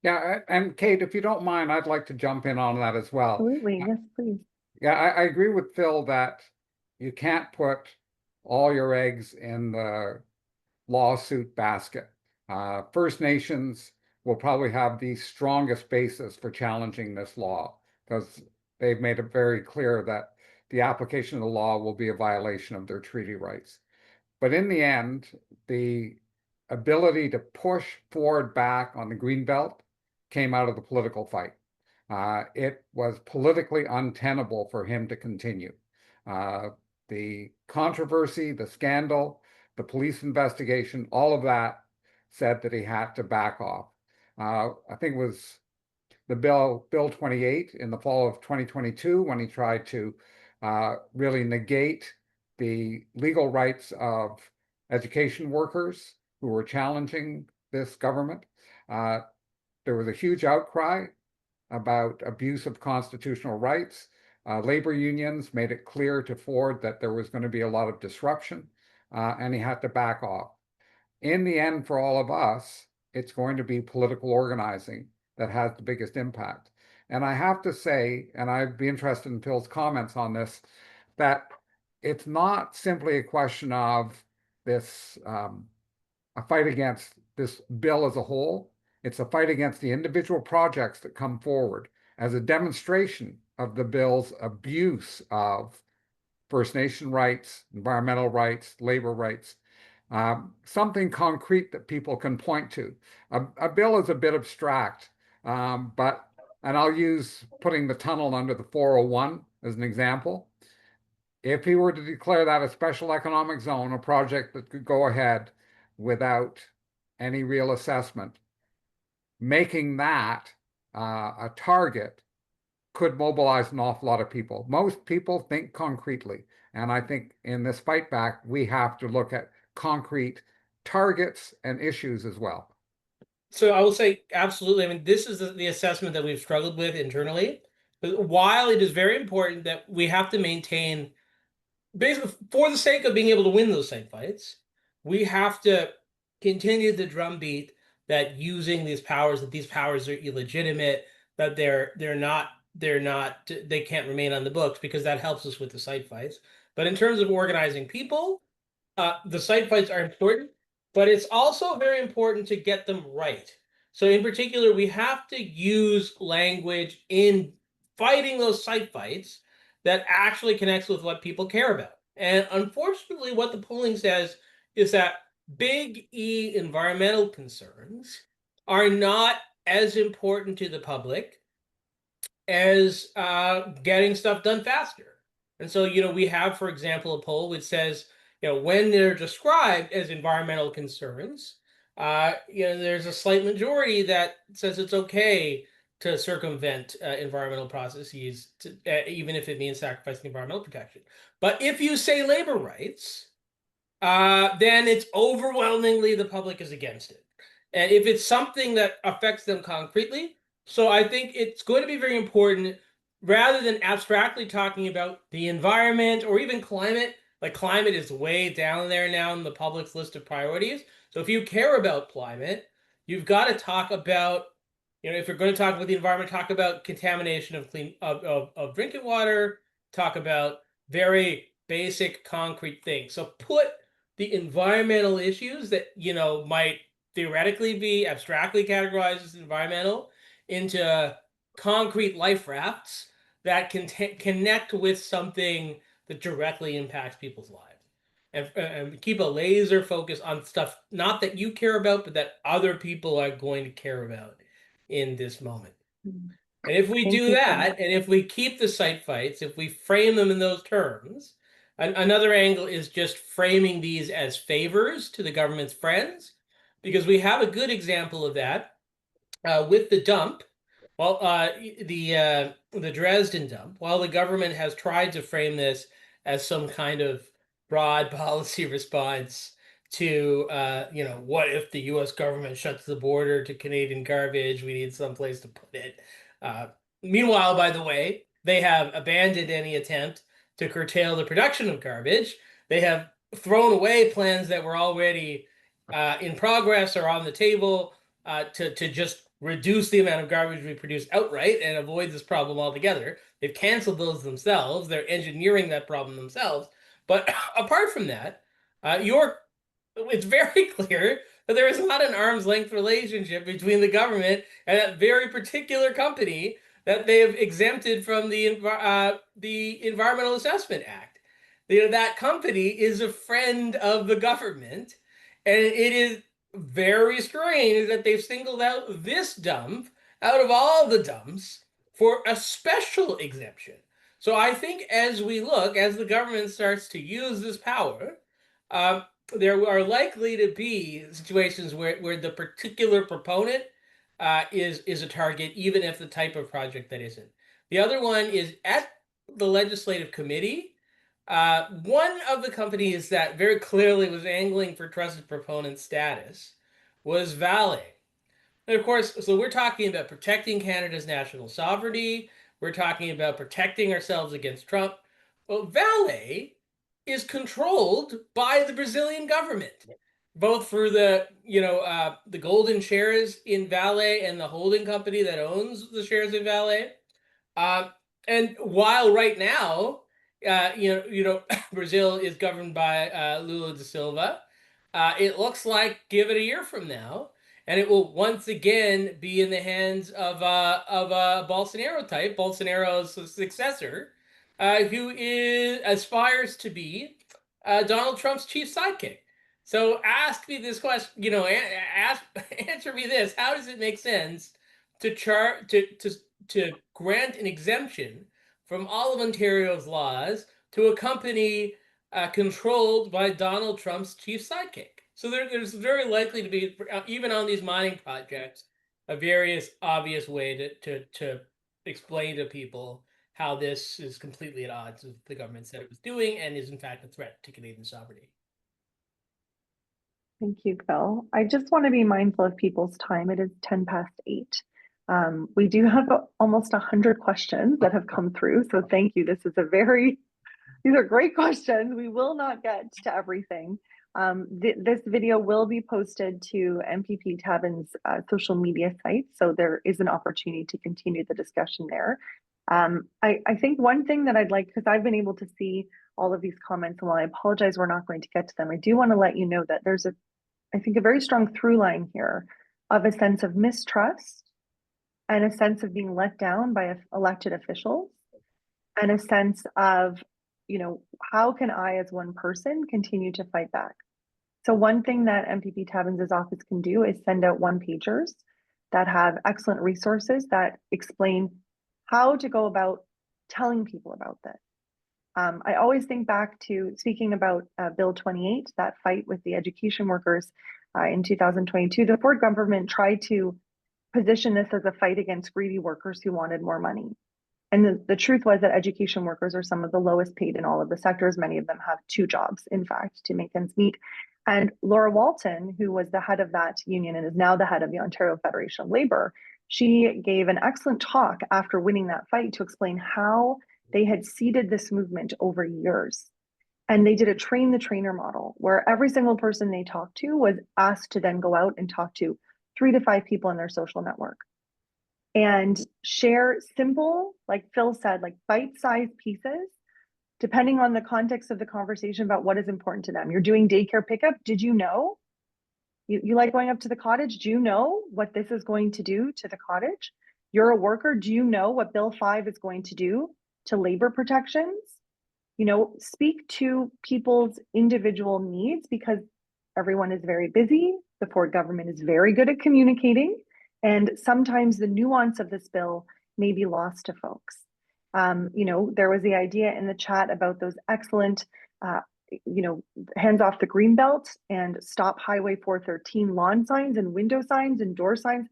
Yeah, and Kate, if you don't mind, I'd like to jump in on that as well. Absolutely. Yes, please. Yeah, I agree with Phil that you can't put all your eggs in the lawsuit basket. First Nations will probably have the strongest basis for challenging this law because they've made it very clear that the application of the law will be a violation of their treaty rights. But in the end, the ability to push Ford back on the Greenbelt came out of the political fight. It was politically untenable for him to continue. Uh, the controversy, the scandal, the police investigation, all of that said that he had to back off. I think it was the Bill 28 in the fall of 2022 when he tried to really negate the legal rights of education workers who were challenging this government. Uh, there was a huge outcry about abuse of constitutional rights. Labor unions made it clear to Ford that there was going to be a lot of disruption, and he had to back off. In the end, for all of us, it's going to be political organizing that has the biggest impact. And I have to say, and I'd be interested in Phil's comments on this, that it's not simply a question of this a fight against this bill as a whole. It's a fight against the individual projects that come forward as a demonstration of the bill's abuse of First Nation rights, environmental rights, labor rights, something concrete that people can point to. A bill is a bit abstract, and I'll use putting the tunnel under the 401 as an example. If he were to declare that a special economic zone, a project that could go ahead without any real assessment, making that a target could mobilize an awful lot of people. Most people think concretely. And I think in this fight back, we have to look at concrete targets and issues as well. So I will say absolutely. I mean, this is the assessment that we've struggled with internally. But while it is very important that we have to maintain, basically for the sake of being able to win those site fights, we have to continue the drumbeat that using these powers, that these powers are illegitimate, that they can't remain on the books, because that helps us with the site fights. But in terms of organizing people, the site fights are important, but it's also very important to get them right. So in particular, we have to use language in fighting those site fights that actually connects with what people care about. And unfortunately, what the polling says is that big E environmental concerns are not as important to the public as getting stuff done faster. And so, we have, for example, a poll which says, when they're described as environmental concerns, there's a slight majority that says it's okay to circumvent environmental processes, even if it means sacrificing environmental protection. But if you say labor rights, then it's overwhelmingly the public is against it. And if it's something that affects them concretely, so I think it's going to be very important, rather than abstractly talking about the environment or even climate. Like, climate is way down there now in the public's list of priorities. So if you care about climate, you've got to talk about, if you're going to talk about the environment, talk about contamination of clean of drinking water, talk about very basic concrete things. So put the environmental issues that might theoretically be abstractly categorized as environmental into concrete life rafts that can connect with something that directly impacts people's lives, and keep a laser focus on stuff not that you care about, but that other people are going to care about in this moment. And if we do that, and if we keep the site fights, if we frame them in those terms, another angle is just framing these as favors to the government's friends, because we have a good example of that with the dump. Well, the Dresden dump, while the government has tried to frame this as some kind of broad policy response to, what if the U.S. government shuts the border to Canadian garbage? We need some place to put it. Meanwhile, by the way, they have abandoned any attempt to curtail the production of garbage. They have thrown away plans that were already in progress or on the table to just reduce the amount of garbage we produce outright and avoid this problem altogether. They've canceled those themselves. They're engineering that problem themselves. But apart from that, it's very clear that there is not an arm's length relationship between the government and that very particular company that they have exempted from the Environmental Assessment Act. That company is a friend of the government, and it is very strange that they've singled out this dump out of all the dumps for a special exemption. So I think as the government starts to use this power, there are likely to be situations where the particular proponent is a target, even if the type of project that isn't. The other one is at the legislative committee. One of the companies that very clearly was angling for trusted proponent status was Vale. And of course, so we're talking about protecting Canada's national sovereignty. We're talking about protecting ourselves against Trump. Well, Vale is controlled by the Brazilian government, both for the golden shares in Vale and the holding company that owns the shares in Vale. And while right now, Brazil is governed by Lula da Silva, it looks like give it a year from now, and it will once again be in the hands of a Bolsonaro type, Bolsonaro's successor, who aspires to be Donald Trump's chief sidekick. So ask me this question, answer me this: how does it make sense to grant an exemption from all of Ontario's laws to a company controlled by Donald Trump's chief sidekick? So there's very likely to be, even on these mining projects, a various obvious way to explain to people how this is completely at odds with the government said it was doing and is in fact a threat to Canadian sovereignty. Thank you, Phil. I just want to be mindful of people's time. It is 10 past 8. We do have almost 100 questions that have come through, so thank you. These are great questions. We will not get to everything. This video will be posted to MPP Tabin's social media site, so there is an opportunity to continue the discussion there. I think one thing that I'd like, because I've been able to see all of these comments, and while I apologize we're not going to get to them, I do want to let you know that there's I think a very strong through line here of a sense of mistrust and a sense of being let down by elected officials, and a sense of, how can I as one person continue to fight back? So one thing that MPP Tabbins' office can do is send out one-pagers that have excellent resources that explain how to go about telling people about this. I always think back to speaking about Bill 28, that fight with the education workers in 2022. The Ford government tried to position this as a fight against greedy workers who wanted more money. And the truth was that education workers are some of the lowest paid in all of the sectors. Many of them have 2 jobs, in fact, to make ends meet. And Laura Walton, who was the head of that union and is now the head of the Ontario Federation of Labor, she gave an excellent talk after winning that fight to explain how they had seeded this movement over years. And they did a train the trainer model where every single person they talked to was asked to then go out and talk to 3 to 5 people in their social network and share simple, like Phil said, like bite-sized pieces, depending on the context of the conversation about what is important to them. You're doing daycare pickup. Did you know? You like going up to the cottage? Do you know what this is going to do to the cottage? You're a worker. Do you know what Bill 5 is going to do to labor protections? Speak to people's individual needs, because everyone is very busy. The Ford government is very good at communicating, and sometimes the nuance of this bill may be lost to folks. There was the idea in the chat about those excellent, hands off the green belt and stop Highway 413 lawn signs and window signs and door signs.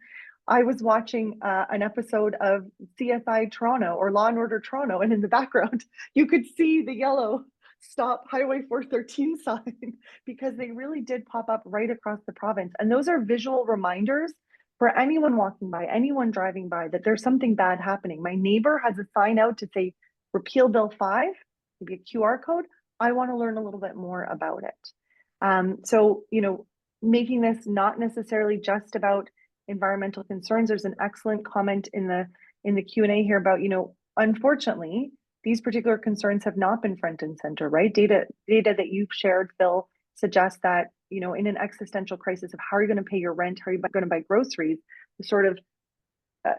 I was watching an episode of CSI Toronto or Law and Order Toronto, and in the background, you could see the yellow stop Highway 413 sign because they really did pop up right across the province. And those are visual reminders for anyone walking by, anyone driving by, that there's something bad happening. My neighbor has a sign out to say, repeal Bill 5, maybe a QR code. I want to learn a little bit more about it. So, making this not necessarily just about environmental concerns. There's an excellent comment in the Q&A here about, unfortunately, these particular concerns have not been front and center, right? Data that you've shared, Phil, suggests that, in an existential crisis of how are you going to pay your rent, how are you going to buy groceries, the sort of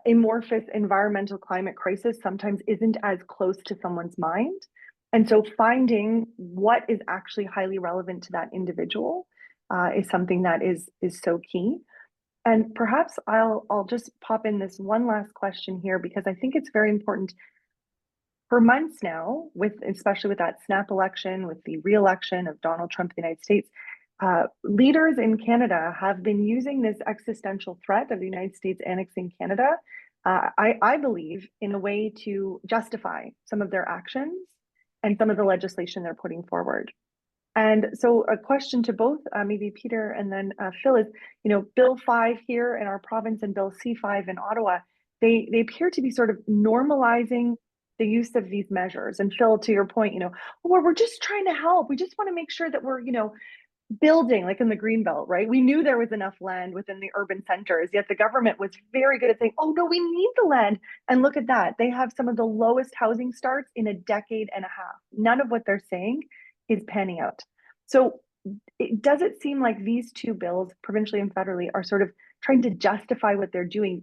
amorphous environmental climate crisis sometimes isn't as close to someone's mind. And so finding what is actually highly relevant to that individual is something that is so key. And perhaps I'll just pop in this one last question here, because I think it's very important. For months now, especially with that snap election, with the re-election of Donald Trump in the United States, leaders in Canada have been using this existential threat of the United States annexing Canada, I believe, in a way to justify some of their actions and some of the legislation they're putting forward. And so a question to both, maybe Peter and then Phil, is, Bill 5 here in our province and Bill C5 in Ottawa, they appear to be sort of normalizing the use of these measures. And Phil, to your point, well, we're just trying to help. We just want to make sure that we're, building, like in the Greenbelt, right? We knew there was enough land within the urban centers, yet the government was very good at saying, oh no, we need the land. And look at that. They have some of the lowest housing starts in a decade and a half. None of what they're saying is panning out. So does it seem like these two bills, provincially and federally, are sort of trying to justify what they're doing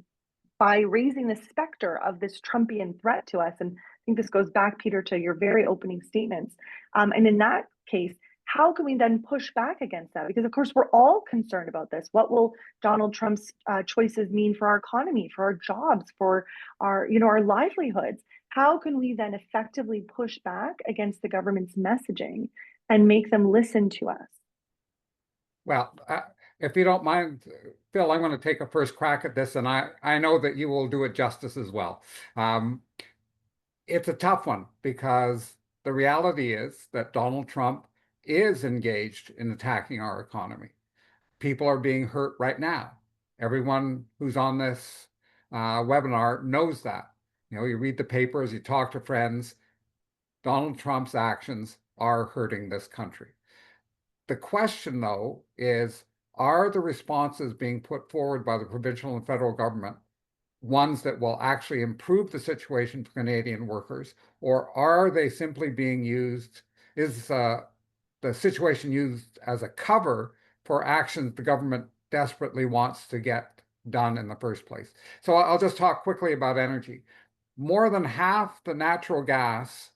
by raising the specter of this Trumpian threat to us? And I think this goes back, Peter, to your very opening statements. And in that case, how can we then push back against that? Because of course, we're all concerned about this. What will Donald Trump's choices mean for our economy, for our jobs, for our, our livelihoods? How can we then effectively push back against the government's messaging and make them listen to us? Well, if you don't mind, Phil, I'm going to take a first crack at this, and I know that you will do it justice as well. It's a tough one, because the reality is that Donald Trump is engaged in attacking our economy. People are being hurt right now. Everyone who's on this webinar knows that. You read the papers, you talk to friends. Donald Trump's actions are hurting this country. The question, though, is, are the responses being put forward by the provincial and federal government ones that will actually improve the situation for Canadian workers, or are they simply being used, is the situation used as a cover for actions the government desperately wants to get done in the first place? So I'll just talk quickly about energy. More than half the natural gas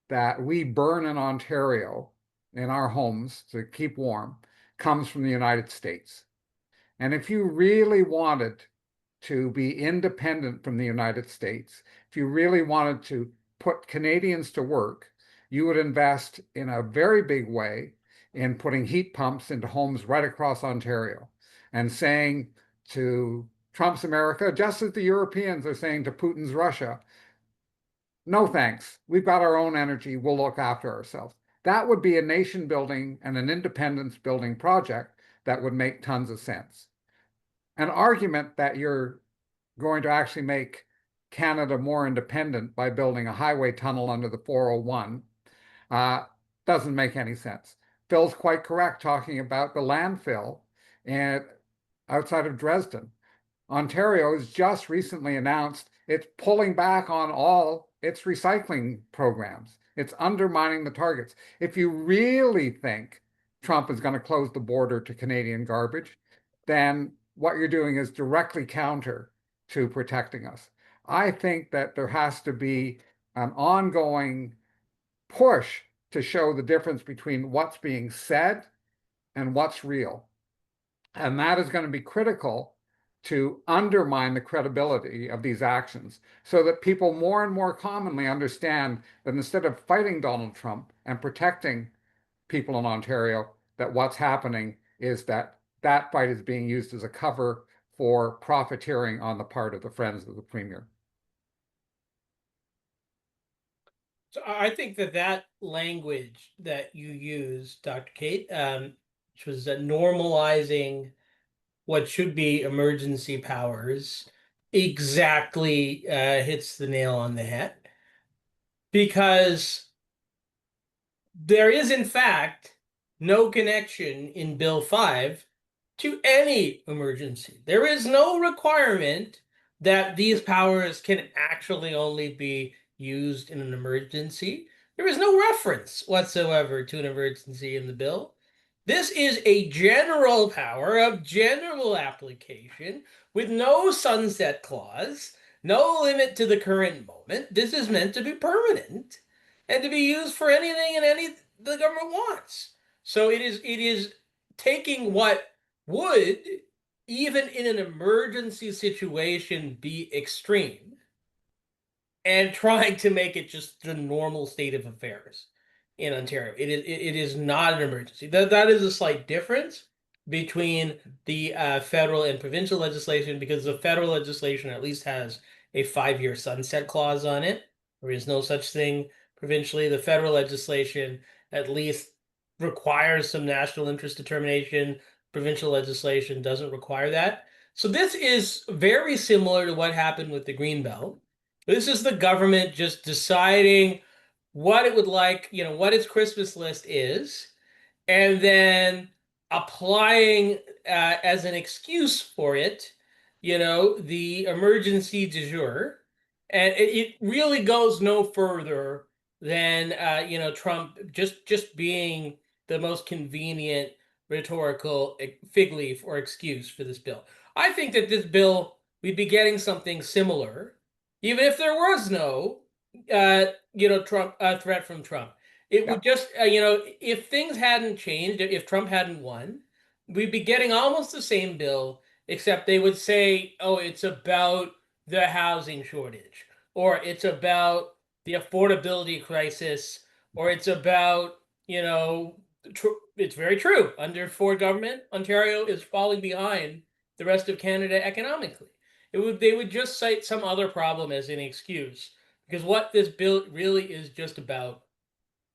that we burn in Ontario in our homes to keep warm comes from the United States. And if you really wanted to be independent from the United States, if you really wanted to put Canadians to work, you would invest in a very big way in putting heat pumps into homes right across Ontario and saying to Trump's America, just as the Europeans are saying to Putin's Russia, no thanks, we've got our own energy, we'll look after ourselves. That would be a nation building and an independence building project that would make tons of sense. An argument that you're going to actually make Canada more independent by building a highway tunnel under the 401 doesn't make any sense. Phil's quite correct talking about the landfill outside of Dresden. Ontario has just recently announced it's pulling back on all its recycling programs. It's undermining the targets. If you really think Trump is going to close the border to Canadian garbage, then what you're doing is directly counter to protecting us. I think that there has to be an ongoing push to show the difference between what's being said and what's real. And that is going to be critical to undermine the credibility of these actions, so that people more and more commonly understand that instead of fighting Donald Trump and protecting people in Ontario, that what's happening is that that fight is being used as a cover for profiteering on the part of the friends of the Premier. So I think that language that you used, Dr. Kate, which was normalizing what should be emergency powers, exactly hits the nail on the head. Because there is, in fact, no connection in Bill 5 to any emergency. There is no requirement that these powers can actually only be used in an emergency. There is no reference whatsoever to an emergency in the bill. This is a general power of general application with no sunset clause, no limit to the current moment. This is meant to be permanent and to be used for anything and any the government wants. So it is taking what would, even in an emergency situation, be extreme and trying to make it just the normal state of affairs in Ontario. It is not an emergency. That is a slight difference between the federal and provincial legislation, because the federal legislation at least has a 5-year sunset clause on it. There is no such thing provincially. The federal legislation at least requires some national interest determination. Provincial legislation doesn't require that. So this is very similar to what happened with the Greenbelt. This is the government just deciding what it would like, what its Christmas list is, and then applying as an excuse for it, the emergency du jour. And it really goes no further than, Trump just being the most convenient rhetorical fig leaf or excuse for this bill. I think that this bill, we'd be getting something similar, even if there was no, Trump threat from Trump. It would just, if things hadn't changed, if Trump hadn't won, we'd be getting almost the same bill, except they would say, oh, it's about the housing shortage, or it's about the affordability crisis, or it's about, it's very true. Under Ford government, Ontario is falling behind the rest of Canada economically. They would just cite some other problem as an excuse, because what this bill really is just about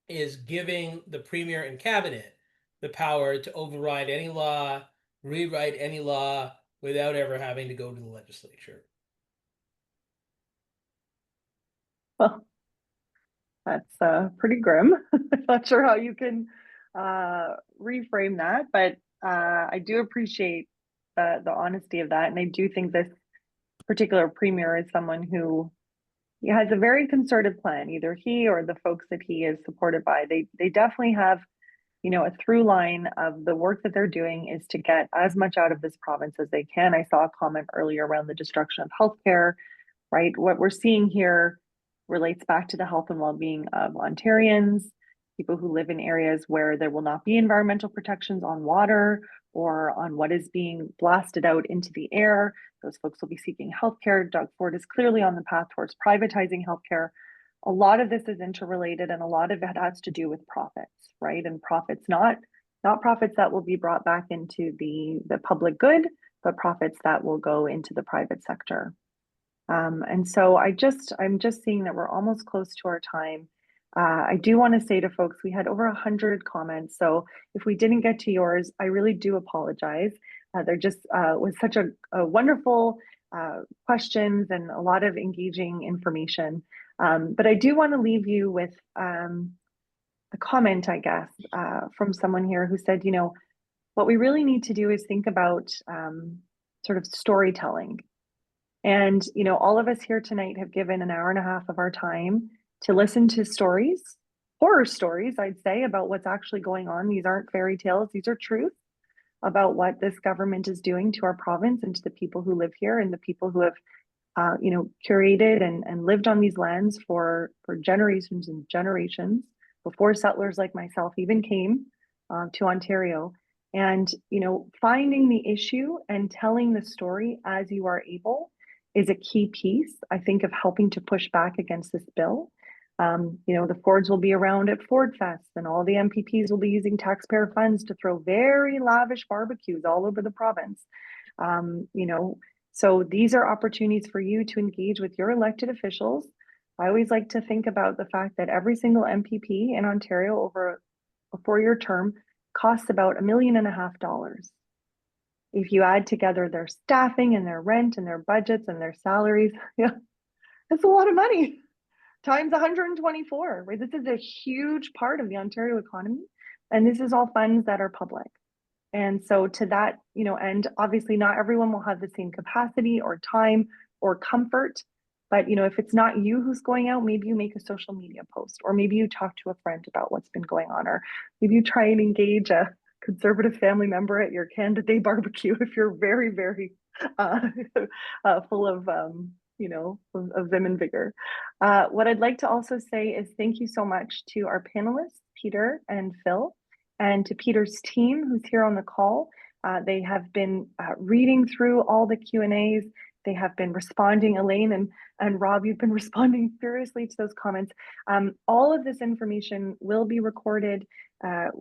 is giving the premier and cabinet the power to override any law, rewrite any law without ever having to go to the legislature. Well, that's pretty grim. I'm not sure how you can reframe that, but I do appreciate the honesty of that. And I do think this particular premier is someone who he has a very concerted plan. Either he or the folks that he is supported by, they definitely have, a through line of the work that they're doing is to get as much out of this province as they can. I saw a comment earlier around the destruction of healthcare, right? What we're seeing here relates back to the health and well-being of Ontarians, people who live in areas where there will not be environmental protections on water or on what is being blasted out into the air. Those folks will be seeking healthcare. Doug Ford is clearly on the path towards privatizing healthcare. A lot of this is interrelated, and a lot of it has to do with profits, right? And profits, not profits that will be brought back into the public good, but profits that will go into the private sector. And so I'm just seeing that we're almost close to our time. I do want to say to folks, we had over 100 comments. So if we didn't get to yours, I really do apologize. There just was such a wonderful questions and a lot of engaging information. But I do want to leave you with a comment, I guess, from someone here who said, what we really need to do is think about sort of storytelling. And, all of us here tonight have given an hour and a half of our time to listen to stories, horror stories, I'd say, about what's actually going on. These aren't fairy tales, these are truth about what this government is doing to our province and to the people who live here and the people who have, curated and lived on these lands for generations and generations before settlers like myself even came to Ontario. And, finding the issue and telling the story as you are able is a key piece, I think, of helping to push back against this bill. The Fords will be around at Ford Fest, and all the MPPs will be using taxpayer funds to throw very lavish barbecues all over the province. So these are opportunities for you to engage with your elected officials. I always like to think about the fact that every single MPP in Ontario over a 4-year term costs about $1.5 million. If you add together their staffing and their rent and their budgets and their salaries, it's a lot of money times 124, right? This is a huge part of the Ontario economy. And this is all funds that are public. And so to that, and obviously not everyone will have the same capacity or time or comfort. But, if it's not you who's going out, maybe you make a social media post, or maybe you talk to a friend about what's been going on, or maybe you try and engage a conservative family member at your Canada Day barbecue if you're very, very uh, full of, of vim and vigor. What I'd like to also say is thank you so much to our panelists, Peter and Phil, and to Peter's team who's here on the call. They have been reading through all the Q&As. They have been responding. Elaine and Rob, you've been responding furiously to those comments. All of this information will be recorded.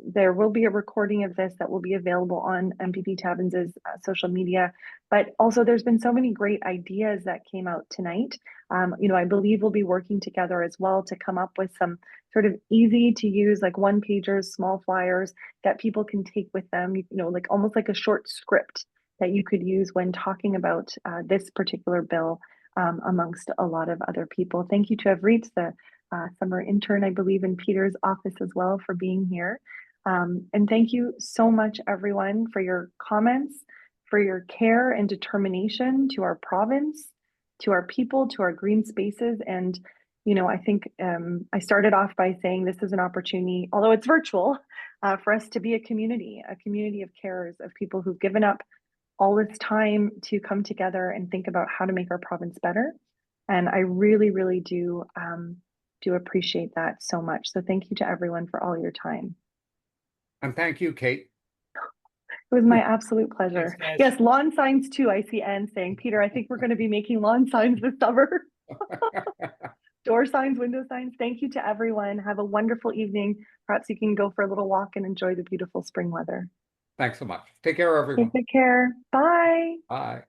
There will be a recording of this that will be available on MPP Tabuns' social media. But also there's been so many great ideas that came out tonight. I believe we'll be working together as well to come up with some sort of easy to use, like one pagers, small flyers that people can take with them, like almost like a short script that you could use when talking about this particular bill amongst a lot of other people. Thank you to Avreet, the summer intern, I believe, in Peter's office as well, for being here. And thank you so much, everyone, for your comments, for your care and determination to our province, to our people, to our green spaces. And, I think I started off by saying this is an opportunity, although it's virtual, for us to be a community of carers, of people who've given up all this time to come together and think about how to make our province better. And I really, really do appreciate that so much. So thank you to everyone for all your time. And thank you, Kate. It was my absolute pleasure. Thanks, yes, lawn signs too. I see Anne saying, Peter, I think we're going to be making lawn signs this summer. Door signs, window signs. Thank you to everyone. Have a wonderful evening. Perhaps you can go for a little walk and enjoy the beautiful spring weather. Thanks so much. Take care, everyone. Take care. Bye. Bye.